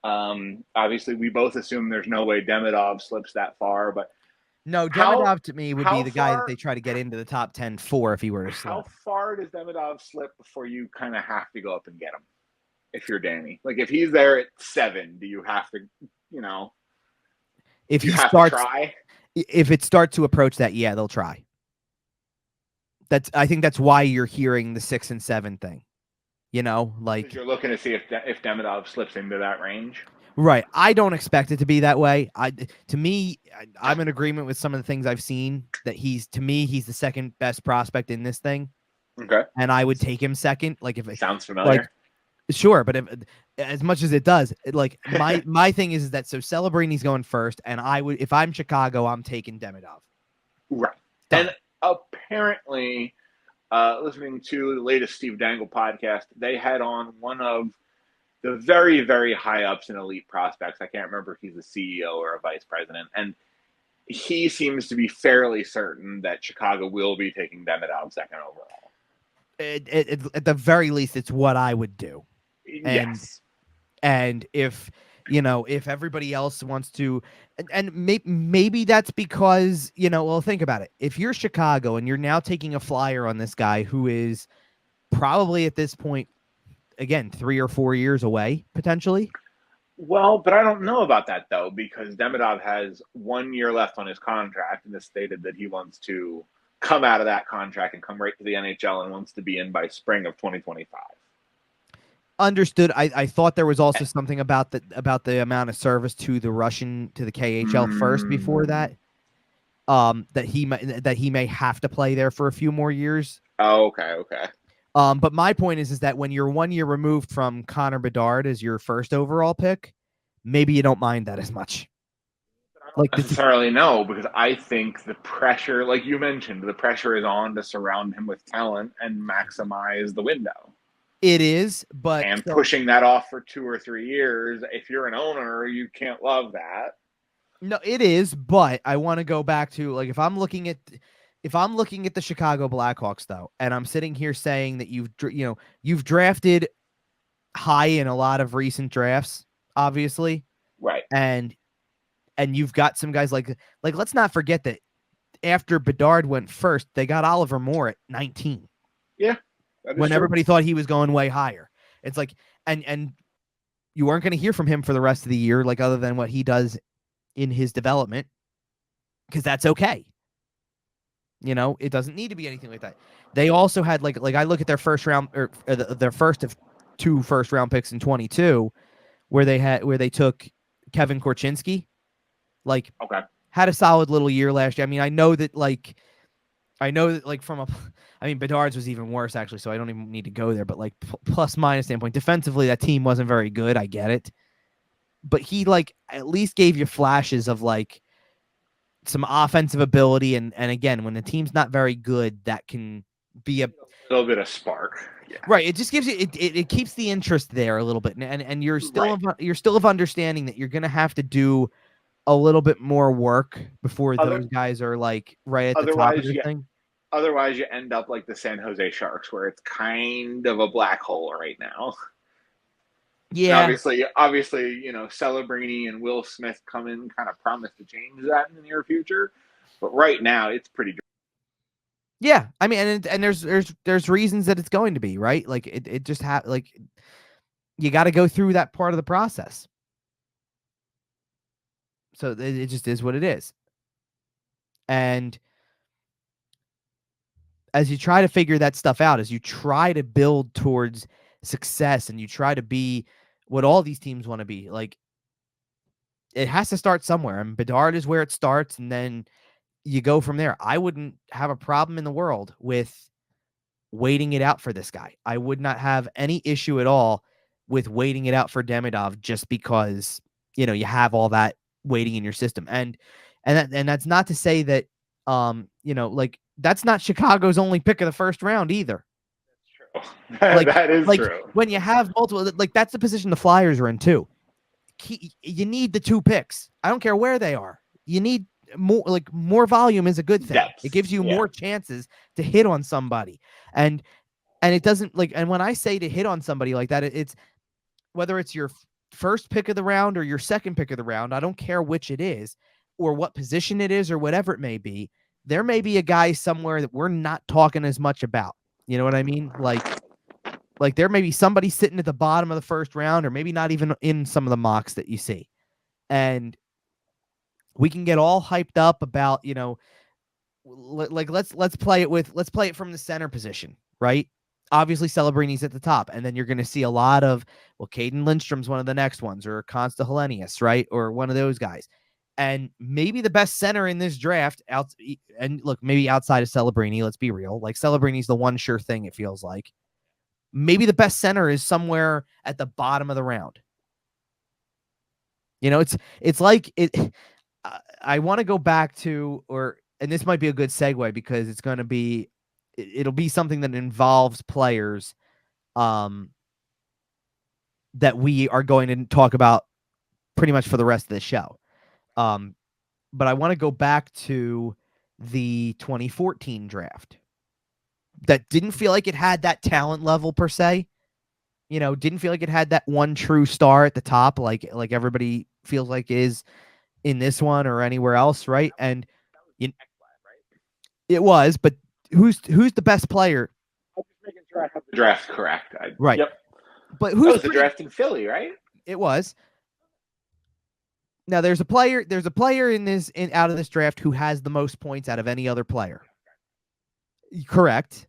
Obviously, we both assume there's no way Demidov slips that far, but no, Demidov to me would be the guy that they try to get into the top 10 for if he were to slip. How far does Demidov slip before you kind of have to go up and get him? If you're Danny, like if he's there at 7, do you have to, if he starts, try? If it starts to approach that, yeah, they'll try. I think that's why you're hearing the 6 and 7 thing, like you're looking to see if Demidov slips into that range. Right. I don't expect it to be that way. I'm in agreement with some of the things I've seen that he's the second best prospect in this thing. Okay. And I would take him second. Like if it sounds familiar. Sure, but as much as it does, my thing is that Celebrini's going first, and if I'm Chicago, I'm taking Demidov. Right. Done. And apparently, listening to the latest Steve Dangle podcast, they had on one of the very, very high ups in elite prospects. I can't remember if he's a CEO or a vice president, and he seems to be fairly certain that Chicago will be taking Demidov second overall. At the very least, it's what I would do. Yes. And if everybody else wants to, and maybe that's because, think about it. If you're Chicago and you're now taking a flyer on this guy who is probably at this point, again, 3 or 4 years away, potentially. Well, but I don't know about that, though, because Demidov has 1 year left on his contract and has stated that he wants to come out of that contract and come right to the NHL and wants to be in by spring of 2025. Understood. I thought there was also something about the amount of service to the KHL first before that. That he may have to play there for a few more years. Oh, okay. But my point is that when you're 1 year removed from Connor Bedard as your first overall pick, maybe you don't mind that as much. I don't necessarily know, because I think the pressure, like you mentioned, the pressure is on to surround him with talent and maximize the window. It is, but pushing that off for 2 or 3 years, if you're an owner, you can't love that. No, it is, but I want to go back to, like, if I'm looking at the Chicago Blackhawks though, and I'm sitting here saying that you've drafted high in a lot of recent drafts, obviously, Right. and you've got some guys like let's not forget that after Bedard went first, they got Oliver Moore at 19. Yeah, that is when true. everybody thought he was going way higher. It's like, and you weren't going to hear from him for the rest of the year, like other than what he does in his development, because that's okay. It doesn't need to be anything like that. They also had like I look at their first round, or their first of 2 first-round picks in 22, where they took Kevin Korchinski, like Okay. had a solid little year last year. I mean, I know that Bedard's was even worse actually, so I don't even need to go there. But like plus minus standpoint, defensively, that team wasn't very good. I get it, but he like at least gave you flashes of like some offensive ability, and again, when the team's not very good, that can be a little bit of spark. Yeah. Right. It just gives you it keeps the interest there a little bit, and you're still of understanding that you're gonna have to do a little bit more work before those guys are like right at the top of the thing. Otherwise, you end up like the San Jose Sharks, where it's kind of a black hole right now. Yeah. And obviously, Celebrini and Will Smith come in, kind of promise to change that in the near future. But right now, it's pretty. Yeah, I mean, and there's reasons that it's going to be right. Like it just like you got to go through that part of the process. So it just is what it is. And as you try to figure that stuff out, as you try to build towards success, and you try to be what all these teams want to be, like it has to start somewhere. And Bedard is where it starts, and then you go from there. I wouldn't have a problem in the world with waiting it out for this guy. I would not have any issue at all with waiting it out for Demidov, just because, you have all that waiting in your system. And that's not to say that, like that's not Chicago's only pick of the first round either. That's true. That is true. When you have multiple, like that's the position the Flyers are in too. You need the 2 picks. I don't care where they are. You need more volume is a good thing. Depth. It gives you more chances to hit on somebody. And it doesn't and when I say to hit on somebody like that, it's whether it's your first pick of the round or your second pick of the round, I don't care which it is or what position it is or whatever it may be. There may be a guy somewhere that we're not talking as much about. You know what I mean? Like there may be somebody sitting at the bottom of the first round, or maybe not even in some of the mocks that you see. And we can get all hyped up about, let's play it from the center position, right? Obviously Celebrini's at the top, and then you're going to see a lot of, Caden Lindstrom's one of the next ones, or Consta Helenius, right? Or one of those guys. And maybe the best center in this draft maybe outside of Celebrini, let's be real. Like Celebrini's the one sure thing, it feels like. Maybe the best center is somewhere at the bottom of the round. It's like it. I want to go back to, and this might be a good segue because it's going to be, it'll be something that involves players, that we are going to talk about pretty much for the rest of the show. But I want to go back to the 2014 draft. That didn't feel like it had that talent level per se. Didn't feel like it had that one true star at the top, like everybody feels like is in this one or anywhere else, right? And it was, but who's the best player? I'm just making sure I have the draft correct. Right. Yep. But who's the draft in Philly, right? It was. Now there's a player out of this draft who has the most points out of any other player. Correct.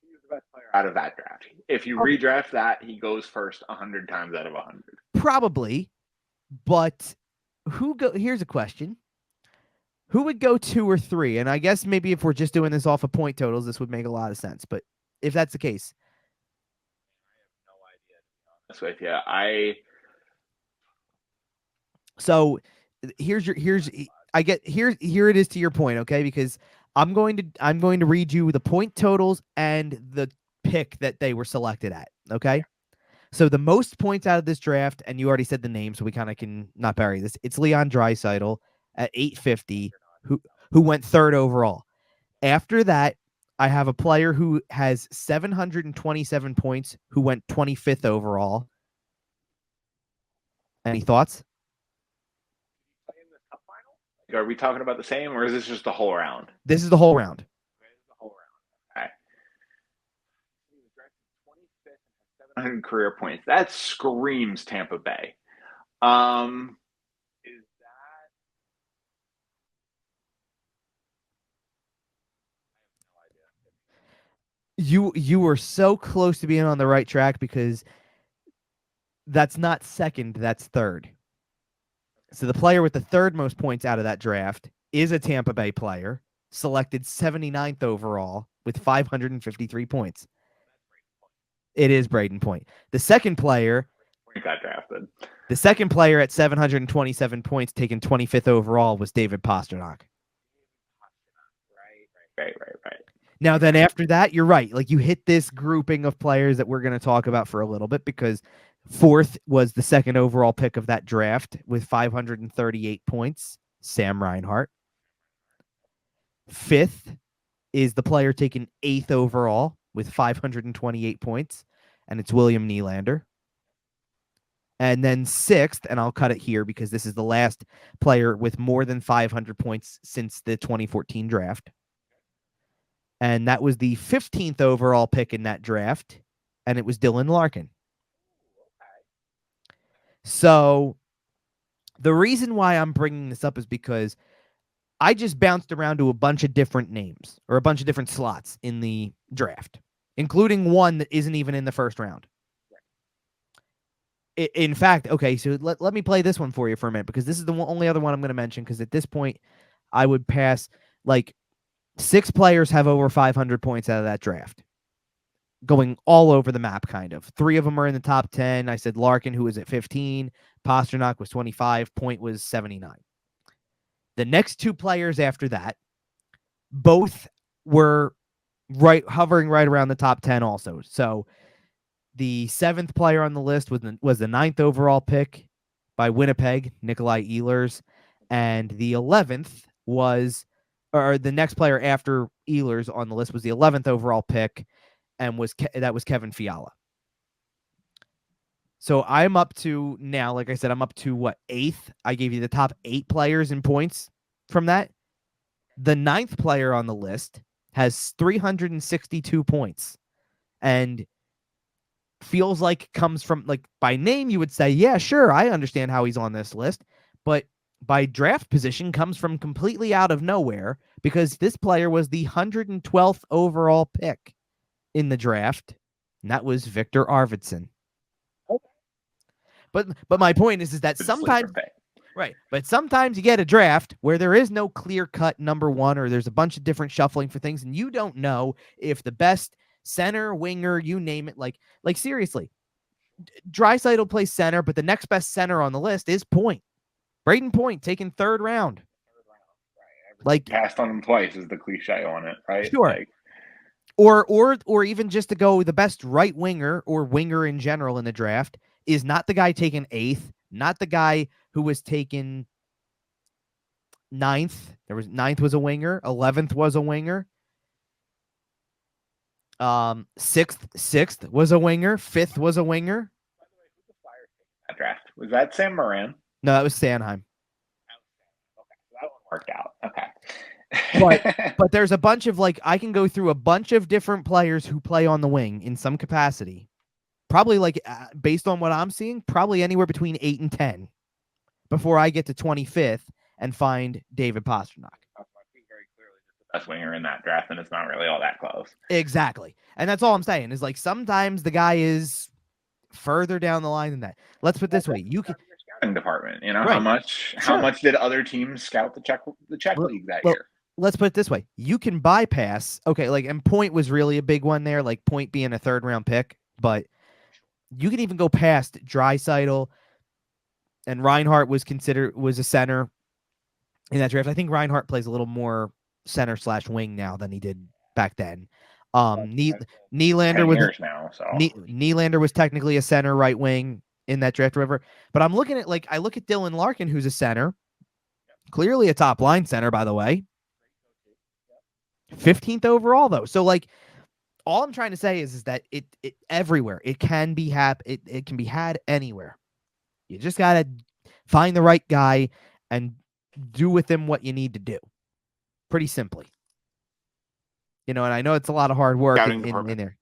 He's the best player out of that draft. If you redraft that, he goes first 100 times out of 100. Probably, but here's a question. Who would go 2 or 3? And I guess maybe if we're just doing this off of point totals, this would make a lot of sense. But if that's the case, I have no idea, to be honest with you. So here it is to your point, okay? Because I'm going to read you the point totals and the pick that they were selected at, okay? So the most points out of this draft, and you already said the name, so we kind of can not bury this. It's Leon Draisaitl at 850, who went third overall. After that, I have a player who has 727 points, who went 25th overall. Any thoughts? Are we talking about the same, or is this just the whole round? This is the whole round. The whole round. Okay. He was drafted 25th and has 700 career points. That screams Tampa Bay. Is that? I have no idea. You were so close to being on the right track, because that's not second, that's third. So the player with the third most points out of that draft is a Tampa Bay player, selected 79th overall with 553 points. It is Braden Point. The second player got drafted. The second player at 727 points, taken 25th overall, was David Pastrnak. Right. Now, then after that, you're right. Like, you hit this grouping of players that we're going to talk about for a little bit, because fourth was the second overall pick of that draft with 538 points, Sam Reinhart. Fifth is the player taken 8th overall with 528 points, and it's William Nylander. And then 6th, and I'll cut it here because this is the last player with more than 500 points since the 2014 draft. And that was the 15th overall pick in that draft, and it was Dylan Larkin. So the reason why I'm bringing this up is because I just bounced around to a bunch of different names, or a bunch of different slots in the draft, including one that isn't even in the first round. In fact, okay, so let me play this one for you for a minute, because this is the only other one I'm going to mention, because at this point, I would pass, like, 6 players have over 500 points out of that draft, going all over the map, kind of. 3 of them are in the top 10. I said Larkin, who was at 15. Pastrnak was 25. Point was 79. The next 2 players after that, both were hovering right around the top 10 also. So the 7th player on the list was the 9th overall pick by Winnipeg, Nikolai Ehlers, and the 11th was, or the next player after Ehlers on the list was the 11th overall pick, and that was Kevin Fiala. So I'm up to now, like I said, I'm up to what, 8th? I gave you the top 8 players in points from that. The 9th player on the list has 362 points, and feels like comes from, like, by name, you would say, yeah, sure, I understand how he's on this list, but by draft position comes from completely out of nowhere, because this player was the 112th overall pick in the draft, and that was Victor Arvidsson. But my point is that sometimes, right, but sometimes you get a draft where there is no clear-cut number one, or there's a bunch of different shuffling for things, and you don't know if the best center, winger, you name it, like seriously, Draisaitl plays center, but the next best center on the list is Point. Braden Point, taken 3rd round. Like, passed on him twice is the cliche on it, right? Sure. Like, or even just to go, the best right winger or winger in general in the draft is not the guy taken 8th, not the guy who was taken 9th. 9th was a winger, 11th was a winger. 6th was a winger, 5th was a winger. By the way, who's the Flyers taking that draft? Was that Sam Morin? No, that was Sanheim. Okay, so that one worked out. Okay. But there's a bunch of, like, I can go through a bunch of different players who play on the wing in some capacity. Probably, like, based on what I'm seeing, probably anywhere between 8 and 10 before I get to 25th and find David Pastrnak. Very clearly just the best winger in that draft, and it's not really all that close. Exactly. And that's all I'm saying is, like, sometimes the guy is further down the line than that. Let's put it this way. You can scouting department, you know, right. how much did other teams scout the Czech league that year? Let's put it this way. You can bypass, okay, like, and Point was really a big one there, like Point being a 3rd round pick, but you can even go past Draisaitl, and Reinhart was a center in that draft. I think Reinhart plays a little more center/wing now than he did back then. Nylander 10 was years now, so Nylander was technically a center right wing in that draft, whatever. But I'm looking at I look at Dylan Larkin, who's a center, clearly a top line center, by the way. 15th overall though. So all I'm trying to say is that it everywhere it can be it can be had anywhere. You just gotta find the right guy and do with him what you need to do. Pretty simply. And I know it's a lot of hard work in there.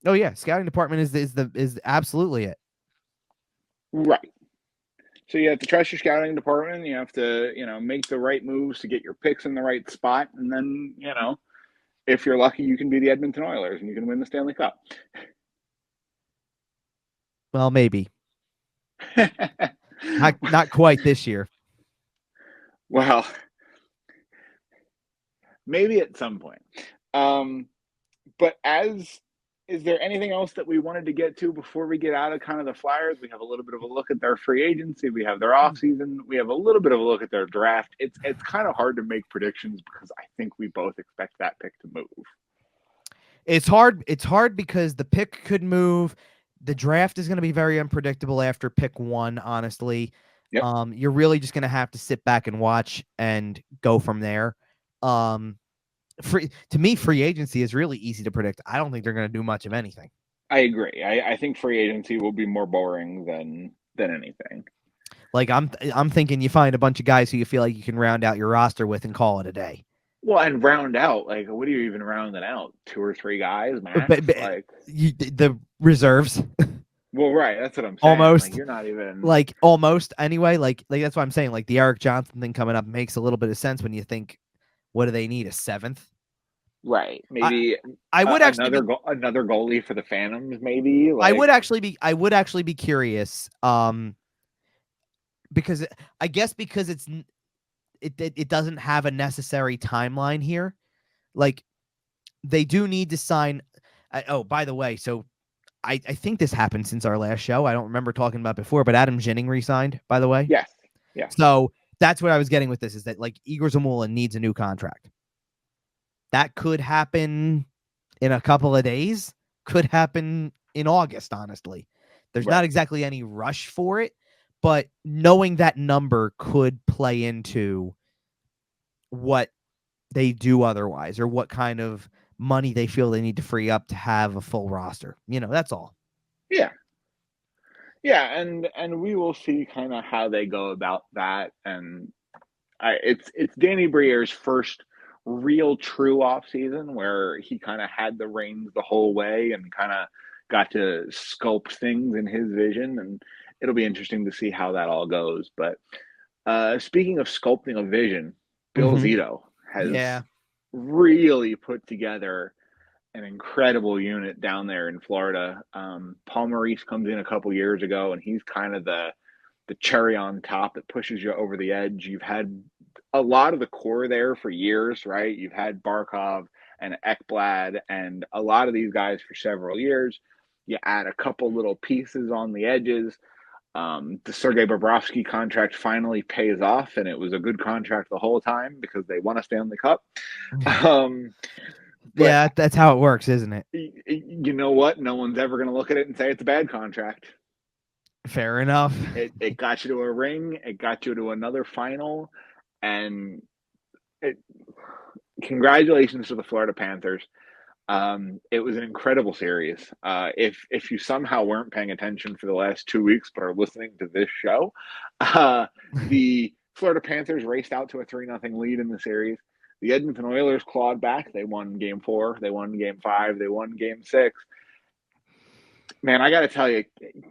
Oh yeah, scouting department is absolutely it. Right. So you have to trust your scouting department. You have to, make the right moves to get your picks in the right spot, and then, if you're lucky, you can be the Edmonton Oilers and you can win the Stanley Cup. Well, maybe. not quite this year. Well, maybe at some point. But is there anything else that we wanted to get to before we get out of kind of the Flyers? We have a little bit of a look at their free agency. We have their offseason. We have a little bit of a look at their draft. It's kind of hard to make predictions because I think we both expect that pick to move. It's hard. It's hard because the pick could move. The draft is going to be very unpredictable after pick 1, honestly. Yep. You're really just going to have to sit back and watch and go from there. To me, free agency is really easy to predict. I don't think they're going to do much of anything. I agree. I think free agency will be more boring than anything. I'm thinking you find a bunch of guys who you feel like you can round out your roster with and call it a day. Well, and round out, what do you even round it out? 2 or 3 guys, max? The reserves. Well, right. That's what I'm saying. Almost. You're not even almost anyway. That's what I'm saying. The Eric Johnson thing coming up makes a little bit of sense when you think, what do they need? A 7th? Right. Maybe I would another goalie for the Phantoms. Maybe I would actually be curious. Because I guess because it doesn't have a necessary timeline here. They do need to sign. By the way, so I think this happened since our last show. I don't remember talking about before, but Adam Ginning resigned, by the way. Yes. Yeah. So that's what I was getting with this, is that Igor Zamula needs a new contract. That could happen in a couple of days. Could happen in August, honestly. There's not exactly any rush for it, but knowing that number could play into what they do otherwise, or what kind of money they feel they need to free up to have a full roster. That's all. Yeah. Yeah, and we will see kind of how they go about that. And it's Danny Briere's first real true offseason where he kind of had the reins the whole way and kind of got to sculpt things in his vision. And it'll be interesting to see how that all goes. But speaking of sculpting a vision, Bill Zito has really put together an incredible unit down there in Florida. Paul Maurice comes in a couple years ago, and he's kind of the cherry on top that pushes you over the edge. You've had a lot of the core there for years, right? You've had Barkov and Ekblad and a lot of these guys for several years. You add a couple little pieces on the edges. The Sergei Bobrovsky contract finally pays off, and it was a good contract the whole time because they won a Stanley Cup. Yeah, that's how it works, isn't it? You know what? No one's ever going to look at it and say it's a bad contract. Fair enough. It got you to a ring. It got you to another final. And congratulations to the Florida Panthers. It was an incredible series. If you somehow weren't paying attention for the last 2 weeks but are listening to this show, the Florida Panthers raced out to a 3-0 lead in the series. The Edmonton Oilers clawed back. They won Game 4. They won Game 5. They won Game 6. Man, I got to tell you,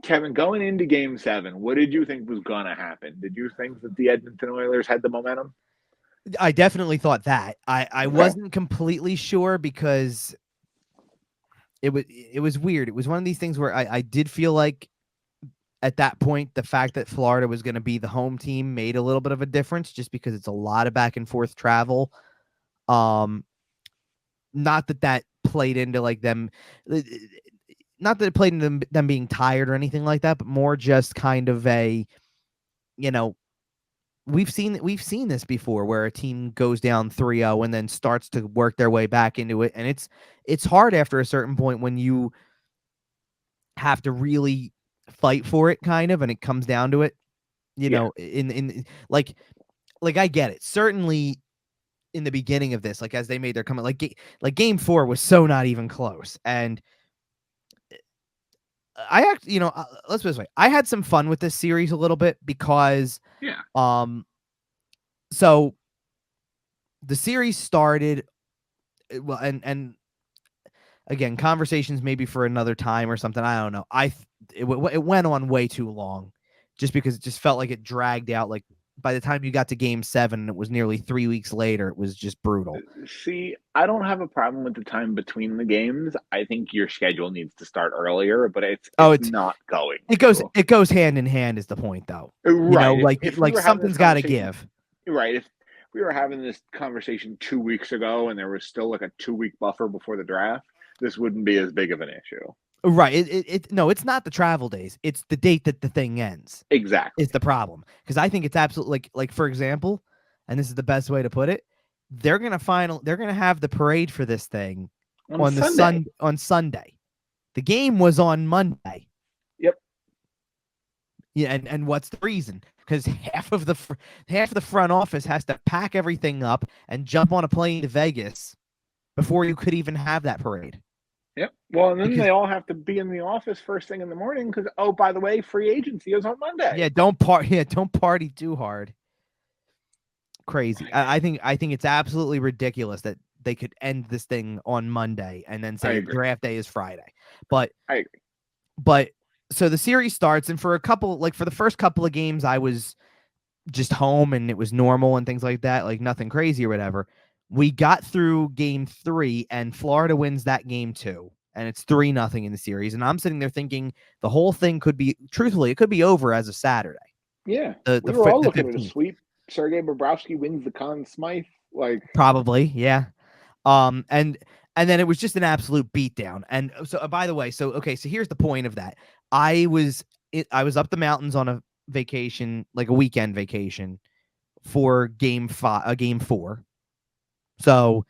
Kevin, going into Game 7, what did you think was going to happen? Did you think that the Edmonton Oilers had the momentum? I definitely thought that. I wasn't completely sure because it was weird. It was one of these things where I did feel like at that point, the fact that Florida was going to be the home team made a little bit of a difference just because it's a lot of back and forth travel. Not that played into them, not that it played into them being tired or anything like that, but more just kind of a, we've seen this before where a team goes down 3-0 and then starts to work their way back into it, and it's hard after a certain point when you have to really fight for it, kind of, and it comes down to it. You know, in like I get it. Certainly in the beginning of this, like as they made their comment, like game 4 was so not even close, and I actually, let's put it this way, I had some fun with this series a little bit because so the series started well, and again, conversations maybe for another time or something. I don't know. It went on way too long, just because it just felt like it dragged out. Like by the time you got to Game 7, it was nearly 3 weeks later. It was just brutal. See, I don't have a problem with the time between the games. I think your schedule needs to start earlier, but it's not going. It goes hand in hand is the point, though. Right. Like something's got to give. Right. If we were having this conversation 2 weeks ago and there was still like a 2-week buffer before the draft, this wouldn't be as big of an issue. Right. No, it's not the travel days. It's the date that the thing ends. Exactly. Is the problem. Because I think it's absolutely like for example, and this is the best way to put it, they're gonna have the parade for this thing on Sunday. The game was on Monday. Yep. Yeah, and what's the reason? Because half of the front office has to pack everything up and jump on a plane to Vegas before you could even have that parade. Yep. Well, and then they all have to be in the office first thing in the morning because, oh, by the way, free agency is on Monday. Yeah, don't party too hard. Crazy. I think it's absolutely ridiculous that they could end this thing on Monday and then say draft day is Friday. But I agree. But so the series starts, and for the first couple of games, I was just home and it was normal and things like that, like nothing crazy or whatever. We got through Game 3 and Florida wins that game 2, and it's 3-0 in the series. And I'm sitting there thinking the whole thing could be, truthfully, it could be over as a Saturday. Yeah, we were all looking at a sweep. Sergei Bobrovsky wins the Conn Smythe, like probably, yeah. And then it was just an absolute beatdown. And so, by the way, so here's the point of that. I was up the mountains on a vacation, like a weekend vacation, for game 4. So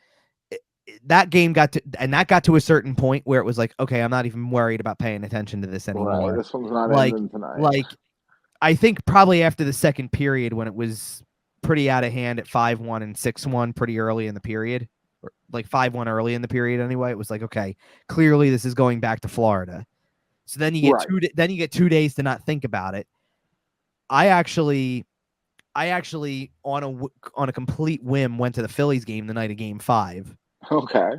that game got to a certain point where it was like, okay, I'm not even worried about paying attention to this anymore. Right, this one's not ending tonight. Like, I think probably after the second period, when it was pretty out of hand at 5-1 and 6-1 pretty early in the period, or like 5-1 early in the period anyway, it was like, okay, clearly this is going back to Florida. So then you get 2 days to not think about it. I actually on a complete whim went to the Phillies game the night of Game 5. Okay.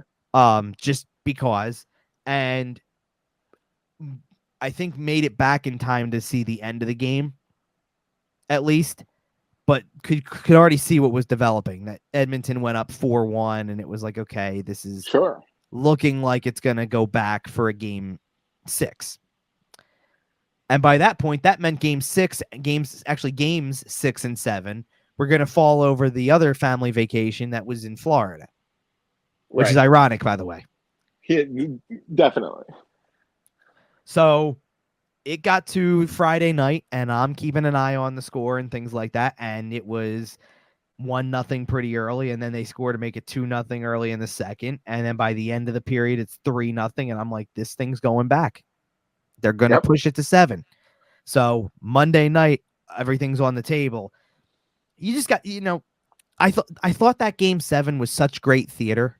Just because, and I think made it back in time to see the end of the game, at least, but could already see what was developing. That Edmonton went up 4-1, and it was like, okay, this is looking like it's gonna go back for a Game 6. And by that point, that meant games 6 and 7 were going to fall over the other family vacation that was in Florida, which is ironic, by the way. Yeah, definitely. So it got to Friday night, and I'm keeping an eye on the score and things like that. And it was 1-0 pretty early, and then they scored to make it 2-0 early in the second. And then by the end of the period, it's 3-0, and I'm like, this thing's going back. They're going to push it to 7. So Monday night, everything's on the table. You just got, I thought that Game 7 was such great theater.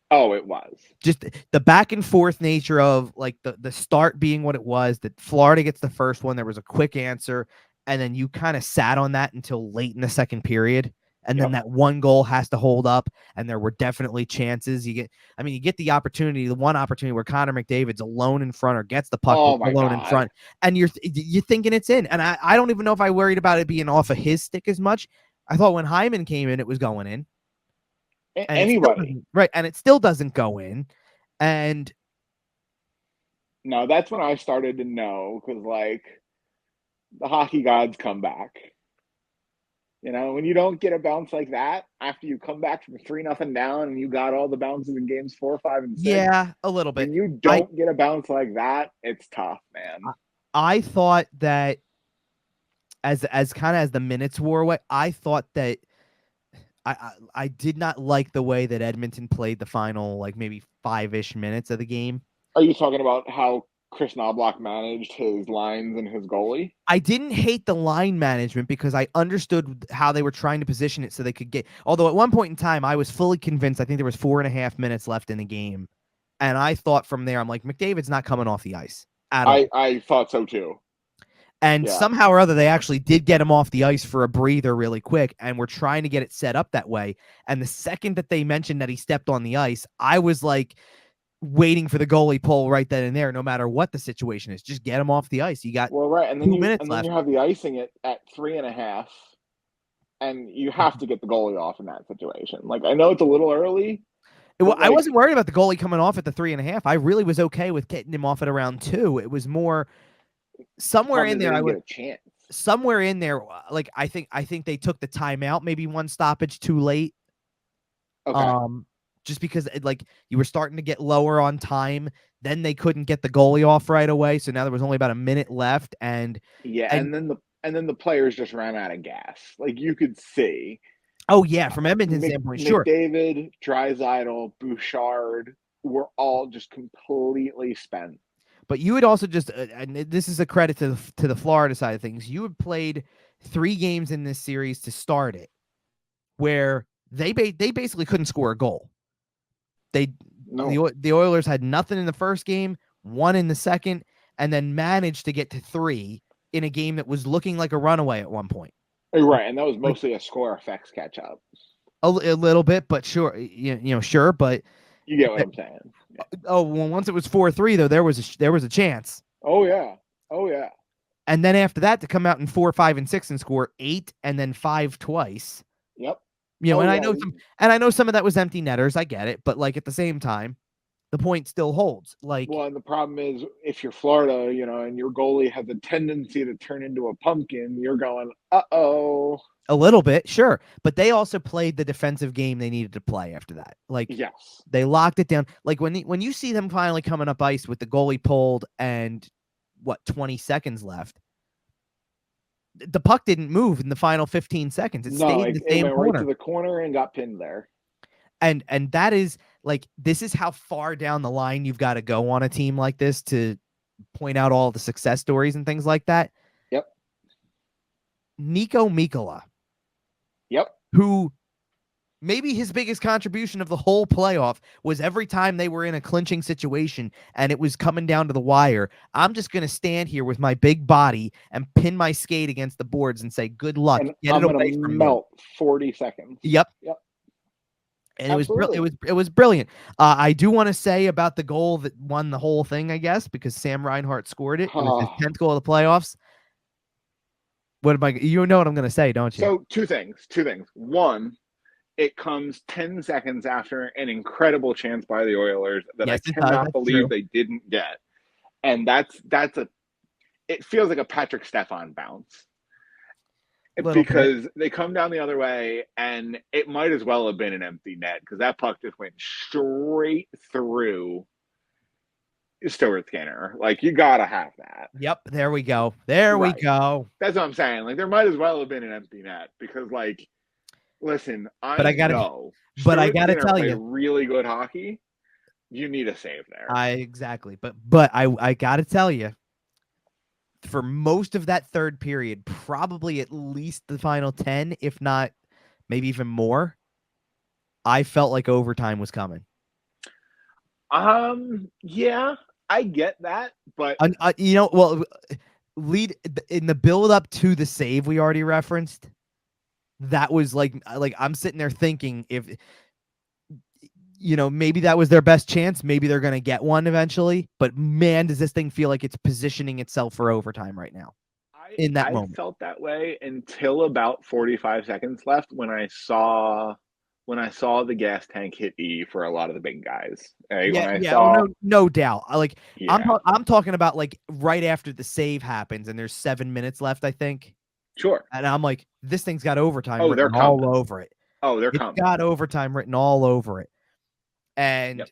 Oh, it was. Just the back and forth nature of like the start being what it was, that Florida gets the first one. There was a quick answer, and then you kind of sat on that until late in the second period. And then that one goal has to hold up, and there were definitely chances. You get the opportunity, the one opportunity where Connor McDavid's alone in front or gets the puck alone in front, and you're thinking it's in. And I don't even know if I worried about it being off of his stick as much. I thought when Hyman came in, it was going in. Anybody. And it still doesn't go in. And no, that's when I started to know, because like the hockey gods come back. When you don't get a bounce like that after you come back from 3-0 down and you got all the bounces in games 4, 5, and 6. Yeah, a little bit. When you don't get a bounce like that, it's tough, man. I thought that as kind of as the minutes wore away, I thought that I did not like the way that Edmonton played the final, like maybe 5-ish minutes of the game. Are you talking about how Chris Knobloch managed his lines and his goalie? I didn't hate the line management because I understood how they were trying to position it so they could get. Although at one point in time, I was fully convinced. I think there was 4.5 minutes left in the game, and I thought from there, I'm like, McDavid's not coming off the ice at all. I thought so too. And Yeah. somehow or other, they actually did get him off the ice for a breather really quick, and we're trying to get it set up that way. And the second that they mentioned that he stepped on the ice, I was like waiting for the goalie pull right then and there, no matter what the situation is. Just get him off the ice. You got right, and then 2 minutes left. You have the icing at 3.5, and you have to get the goalie off in that situation. Like, I know it's a little early. I wasn't worried about the goalie coming off at the 3.5. I really was okay with getting him off at around 2. It was more somewhere in there. I would get a chance. Somewhere in there, like I think they took the timeout, maybe one stoppage too late. Okay. Just because like you were starting to get lower on time, then they couldn't get the goalie off right away. So now there was only about a minute left, and then the players just ran out of gas. Like, you could see. Oh yeah, from Edmonton's standpoint, sure. McDavid, Draisaitl, Bouchard were all just completely spent. But you had also just, and this is a credit to the Florida side of things. You had played 3 games in this series to start it, where they basically couldn't score a goal. The Oilers had nothing in the first game, 1 in the second, and then managed to get to 3 in a game that was looking like a runaway at one point. Right, and that was mostly a score effects catch up. A little bit, but sure, sure, but you get what I'm saying. Yeah. Oh, well, once it was 4-3 though, there was a chance. Oh yeah. And then after that, to come out in 4, 5, and 6 and score 8 and then 5 twice. Yep. I know some of that was empty netters. I get it, but like at the same time, the point still holds. Like, well, and the problem is if you're Florida, and your goalie has a tendency to turn into a pumpkin, you're going, uh-oh. A little bit, sure, but they also played the defensive game they needed to play after that. Like, yes, they locked it down. Like when you see them finally coming up ice with the goalie pulled and 20 seconds left, the puck didn't move in the final 15 seconds. It stayed in the same corner. Right to the corner and got pinned there. And that is like, this is how far down the line you've got to go on a team like this to point out all the success stories and things like that. Yep. Nico Mikkola. Yep. Who maybe his biggest contribution of the whole playoff was every time they were in a clinching situation and it was coming down to the wire, I'm just going to stand here with my big body and pin my skate against the boards and say, good luck. And get it away from melt me. 40 seconds. Yep. And it was brilliant. I do want to say about the goal that won the whole thing, I guess, because Sam Reinhart scored it. It was his 10th goal of the playoffs. You know what I'm going to say, don't you? So two things. One, it comes 10 seconds after an incredible chance by the Oilers that I cannot believe they didn't get. And it feels like a Patrick Stefan bounce. Because they come down the other way, and it might as well have been an empty net because that puck just went straight through Stuart Skinner. Like, you gotta have that. Yep, there we go. We go. That's what I'm saying. Like, there might as well have been an empty net because, like, listen, I gotta tell you, really good hockey. You need a save there. Exactly, but I gotta tell you, for most of that third period, probably at least the final 10, if not maybe even more, I felt like overtime was coming. Yeah, I get that, but lead in the build up to the save we already referenced. That was like I'm sitting there thinking, if maybe that was their best chance, maybe they're gonna get one eventually. But man, does this thing feel like it's positioning itself for overtime right now? I felt that way until about 45 seconds left when I saw the gas tank hit E for a lot of the big guys. Right? No doubt. I'm talking about like right after the save happens and there's 7 minutes left, I think. Sure. And I'm like, this thing's got overtime written all over it. It's got overtime written all over it. And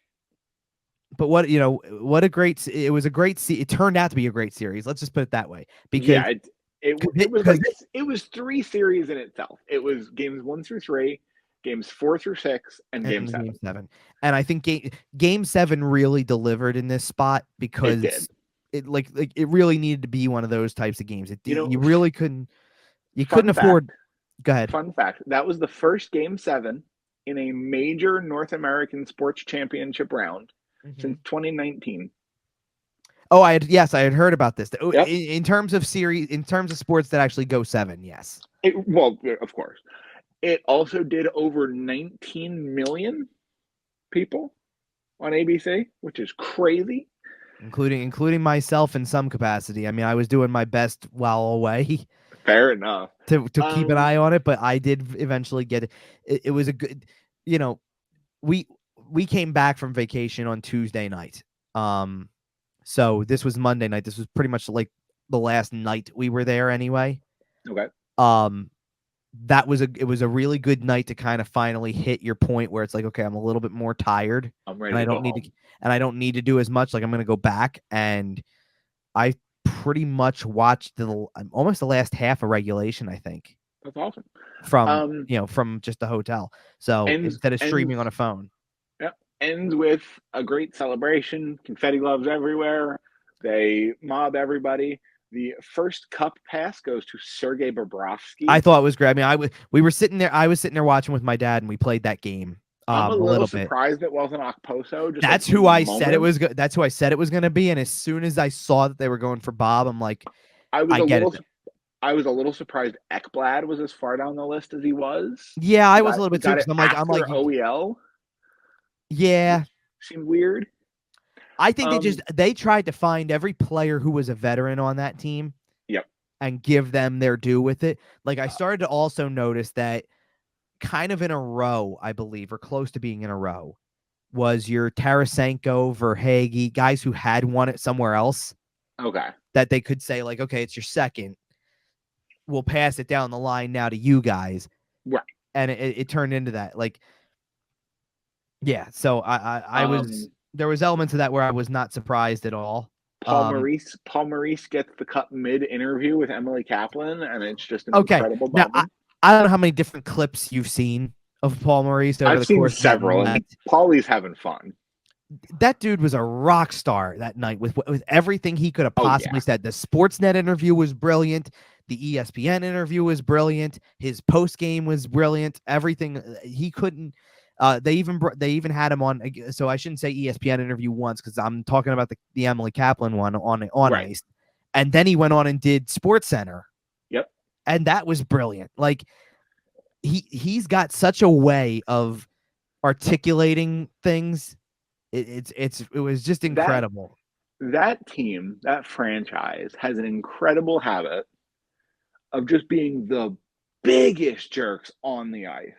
but it was a great it turned out to be a great series. Let's just put it that way. Because It was 3 series in itself. It was games 1 through 3, games 4 through 6, and game 7. And I think game 7 really delivered in this spot because it really needed to be one of those types of games. You really couldn't afford. Go ahead. Fun fact: that was the first game 7 in a major North American sports championship round since 2019. Oh, I had heard about this. Yep. In terms of sports that actually go 7, yes. Well, of course. It also did over 19 million people on ABC, which is crazy. Including myself in some capacity. I mean, I was doing my best while away. Fair enough. To keep an eye on it, but I did eventually get it. It was a good, we came back from vacation on Tuesday night. So this was Monday night. This was pretty much like the last night we were there anyway. Okay. It was a really good night to kind of finally hit your point where it's like, okay, I'm a little bit more tired. I'm ready. And I don't need to do as much. Like, I'm going to go back, and I pretty much watched almost the last half of regulation, I think. That's awesome. From just the hotel. So instead of streaming on a phone. Yep. Ends with a great celebration, confetti gloves everywhere. They mob everybody. The first cup pass goes to Sergei Bobrovsky. I thought it was great. I mean, we were sitting there. I was sitting there watching with my dad, and we played that game. I'm a little surprised it wasn't Okposo. That's who I said it was. That's who I said it was going to be. And as soon as I saw that they were going for Bob, I'm like, I was a little surprised Ekblad was as far down the list as he was. Yeah, I was a little bit too. I'm like OEL. Yeah, seemed weird. I think they tried to find every player who was a veteran on that team. Yep. And give them their due with it. Like, I started to also notice that kind of in a row, I believe, or close to being in a row, was your Tarasenko, Verhaeghe, guys who had won it somewhere else. Okay. That they could say, like, okay, it's your second. We'll pass it down the line now to you guys. Right. And it turned into that. Like, yeah, so I was... There was elements of that where I was not surprised at all. Paul Maurice gets the cut mid-interview with Emily Kaplan, and it's just an incredible moment. Now, I don't know how many different clips you've seen of Paul Maurice over the course. I've seen several, and Paulie's having fun. That dude was a rock star that night with everything he could have possibly said. The Sportsnet interview was brilliant. The ESPN interview was brilliant. His post game was brilliant. Everything he couldn't. They even had him on. So I shouldn't say ESPN interview once because I'm talking about the Emily Kaplan one on right. Ice, and then he went on and did Sports Center. Yep, and that was brilliant. Like he's got such a way of articulating things. It was just incredible. That team, that franchise, has an incredible habit of just being the biggest jerks on the ice,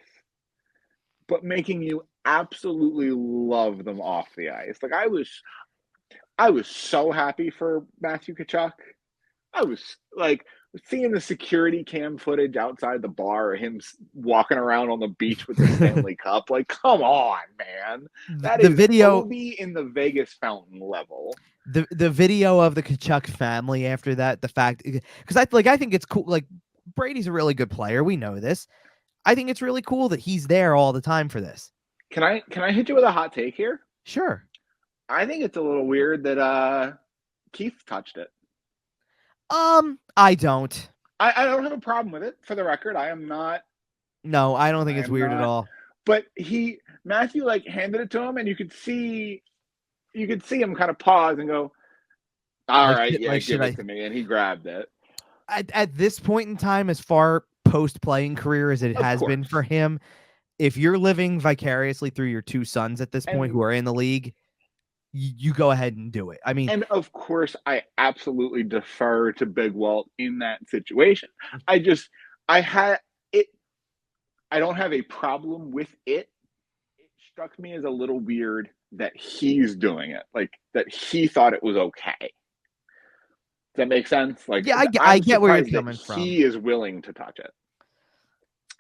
but making you absolutely love them off the ice. Like I was so happy for Matthew Tkachuk. I was like seeing the security cam footage outside the bar, him walking around on the beach with the Stanley Cup. Like, come on, man. That is video in the Vegas fountain level. The video of the Tkachuk family after that, the fact, because I think it's cool. Like, Brady's a really good player. We know this. I think it's really cool that he's there all the time for this. Can I hit you with a hot take here? Sure. I think it's a little weird that Keith touched it. I don't. I don't have a problem with it. For the record, I am not. No, I don't think it's weird at all. But Matthew like handed it to him, and you could see him kind of pause and go, "All right, give it to me," and he grabbed it. At this point in time, as far post-playing career as it has been for him, if you're living vicariously through your two sons at this point who are in the league, you go ahead and do it. I mean, and of course, I absolutely defer to Big Walt in that situation. I don't have a problem with it. It struck me as a little weird that he's doing it, like that he thought it was okay. Does that make sense? Like, yeah, I get where you're coming from. He is willing to touch it.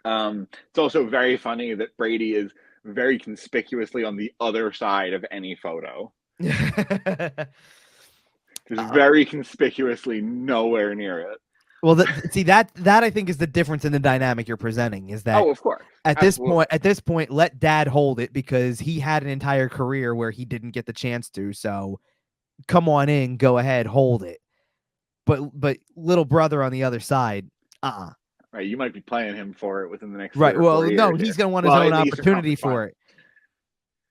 It's also very funny that Brady is very conspicuously on the other side of any photo. Just very conspicuously nowhere near it. Well, that I think is the difference in the dynamic you're presenting is that of course. at this point, let dad hold it because he had an entire career where he didn't get the chance to. So come on in, go ahead, hold it. But little brother on the other side, Right, you might be playing him for it within the next 3 right. or Well, 4 no, years he's here. gonna want his own In the Eastern opportunity Conference for Final. it.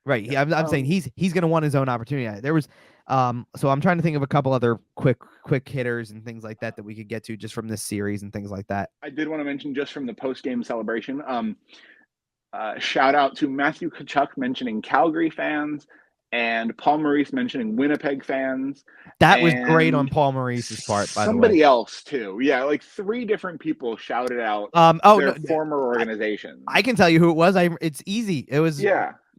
Right. Yeah. I'm saying he's gonna want his own opportunity. There was so I'm trying to think of a couple other quick hitters and things like that we could get to just from this series and things like that. I did want to mention just from the post-game celebration, shout out to Matthew Tkachuk mentioning Calgary fans and Paul Maurice mentioning Winnipeg fans. That was great on Paul Maurice's part, by the way. Somebody else too. Yeah, like 3 different people shouted out their former organizations. I can tell you who it was. It's easy. It was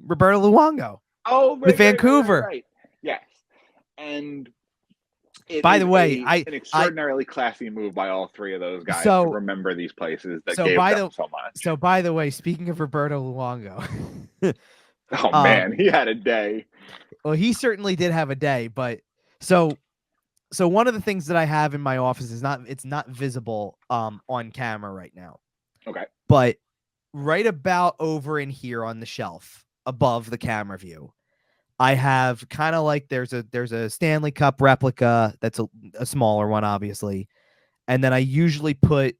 Roberto Luongo. Oh, with Vancouver. Right. Yes. And by the way, an extraordinarily classy move by all 3 of those guys to remember these places that gave them so much. So, by the way, speaking of Roberto Luongo, oh man, he had a day. Well, he certainly did have a day, but so one of the things that I have in my office is not visible on camera right now. Okay. But right about over in here on the shelf above the camera view, I have kind of like there's a Stanley Cup replica that's a smaller one, obviously. And then I usually put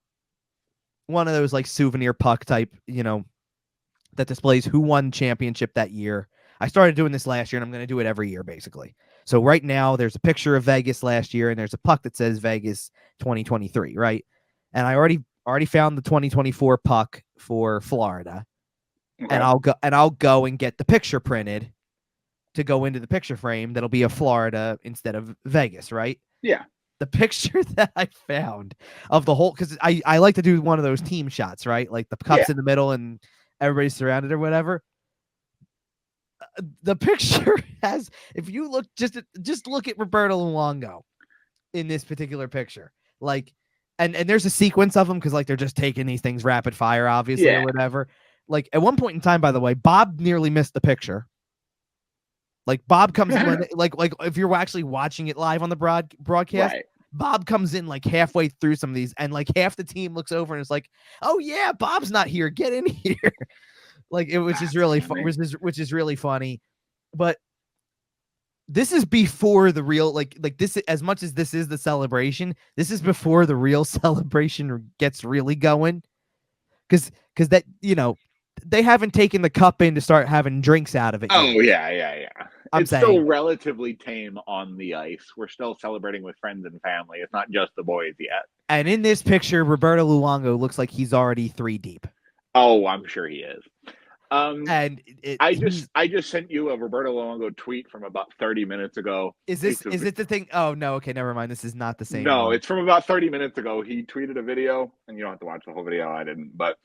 one of those like souvenir puck type, that displays who won championship that year. I started doing this last year and I'm going to do it every year, basically. So right now there's a picture of Vegas last year and there's a puck that says Vegas 2023, right? And I already found the 2024 puck for Florida. Okay. And I'll go and get the picture printed to go into the picture frame. That'll be a Florida instead of Vegas, right? Yeah. The picture that I found of the whole, because I like to do one of those team shots, right? Like the cup's in the middle and everybody's surrounded or whatever. The picture has, if you look, just look at Roberto Luongo in this particular picture. Like, and there's a sequence of them because like they're just taking these things rapid fire, obviously, or whatever. Like at one point in time, by the way, Bob nearly missed the picture. Like Bob comes in, like if you're actually watching it live on the broadcast, right. Bob comes in like halfway through some of these, and like half the team looks over and is like, "Oh yeah, Bob's not here. Get in here." Like it was just really which is really funny. But this is before the real like this, as much as this is the celebration, this is before the real celebration gets really going. Because that, they haven't taken the cup in to start having drinks out of it. Oh yet. It's saying, still relatively tame on the ice. We're still celebrating with friends and family. It's not just the boys yet. And in this picture, Roberto Luongo looks like he's already 3 deep. Oh, I'm sure he is. And I just sent you a Roberto Luongo tweet from about 30 minutes ago. Is it the thing? Oh no, okay, never mind. This is not the same. No, it's from about 30 minutes ago. He tweeted a video, and you don't have to watch the whole video. I didn't, but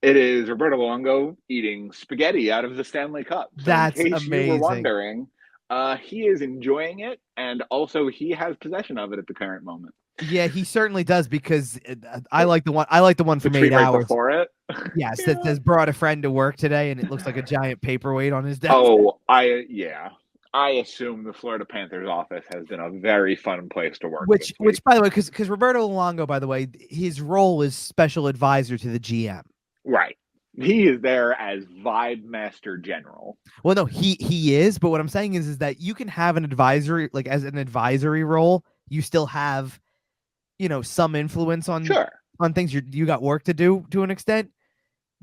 it is Roberto Luongo eating spaghetti out of the Stanley Cup. So that's in case amazing. You were wondering, he is enjoying it, and also he has possession of it at the current moment. Yeah, he certainly does, because I like the one from 8 hours before it. Yes, yeah. That says brought a friend to work today, and it looks like a giant paperweight on his desk. Oh, I assume the Florida Panthers office has been a very fun place to work. Which by the way, because Roberto Luongo, by the way, his role is special advisor to the GM. Right. He is there as Vibe Master General. Well, no, he is, but what I'm saying is that you can have an advisory, like as an advisory role, you still have, some influence on things. You got work to do to an extent.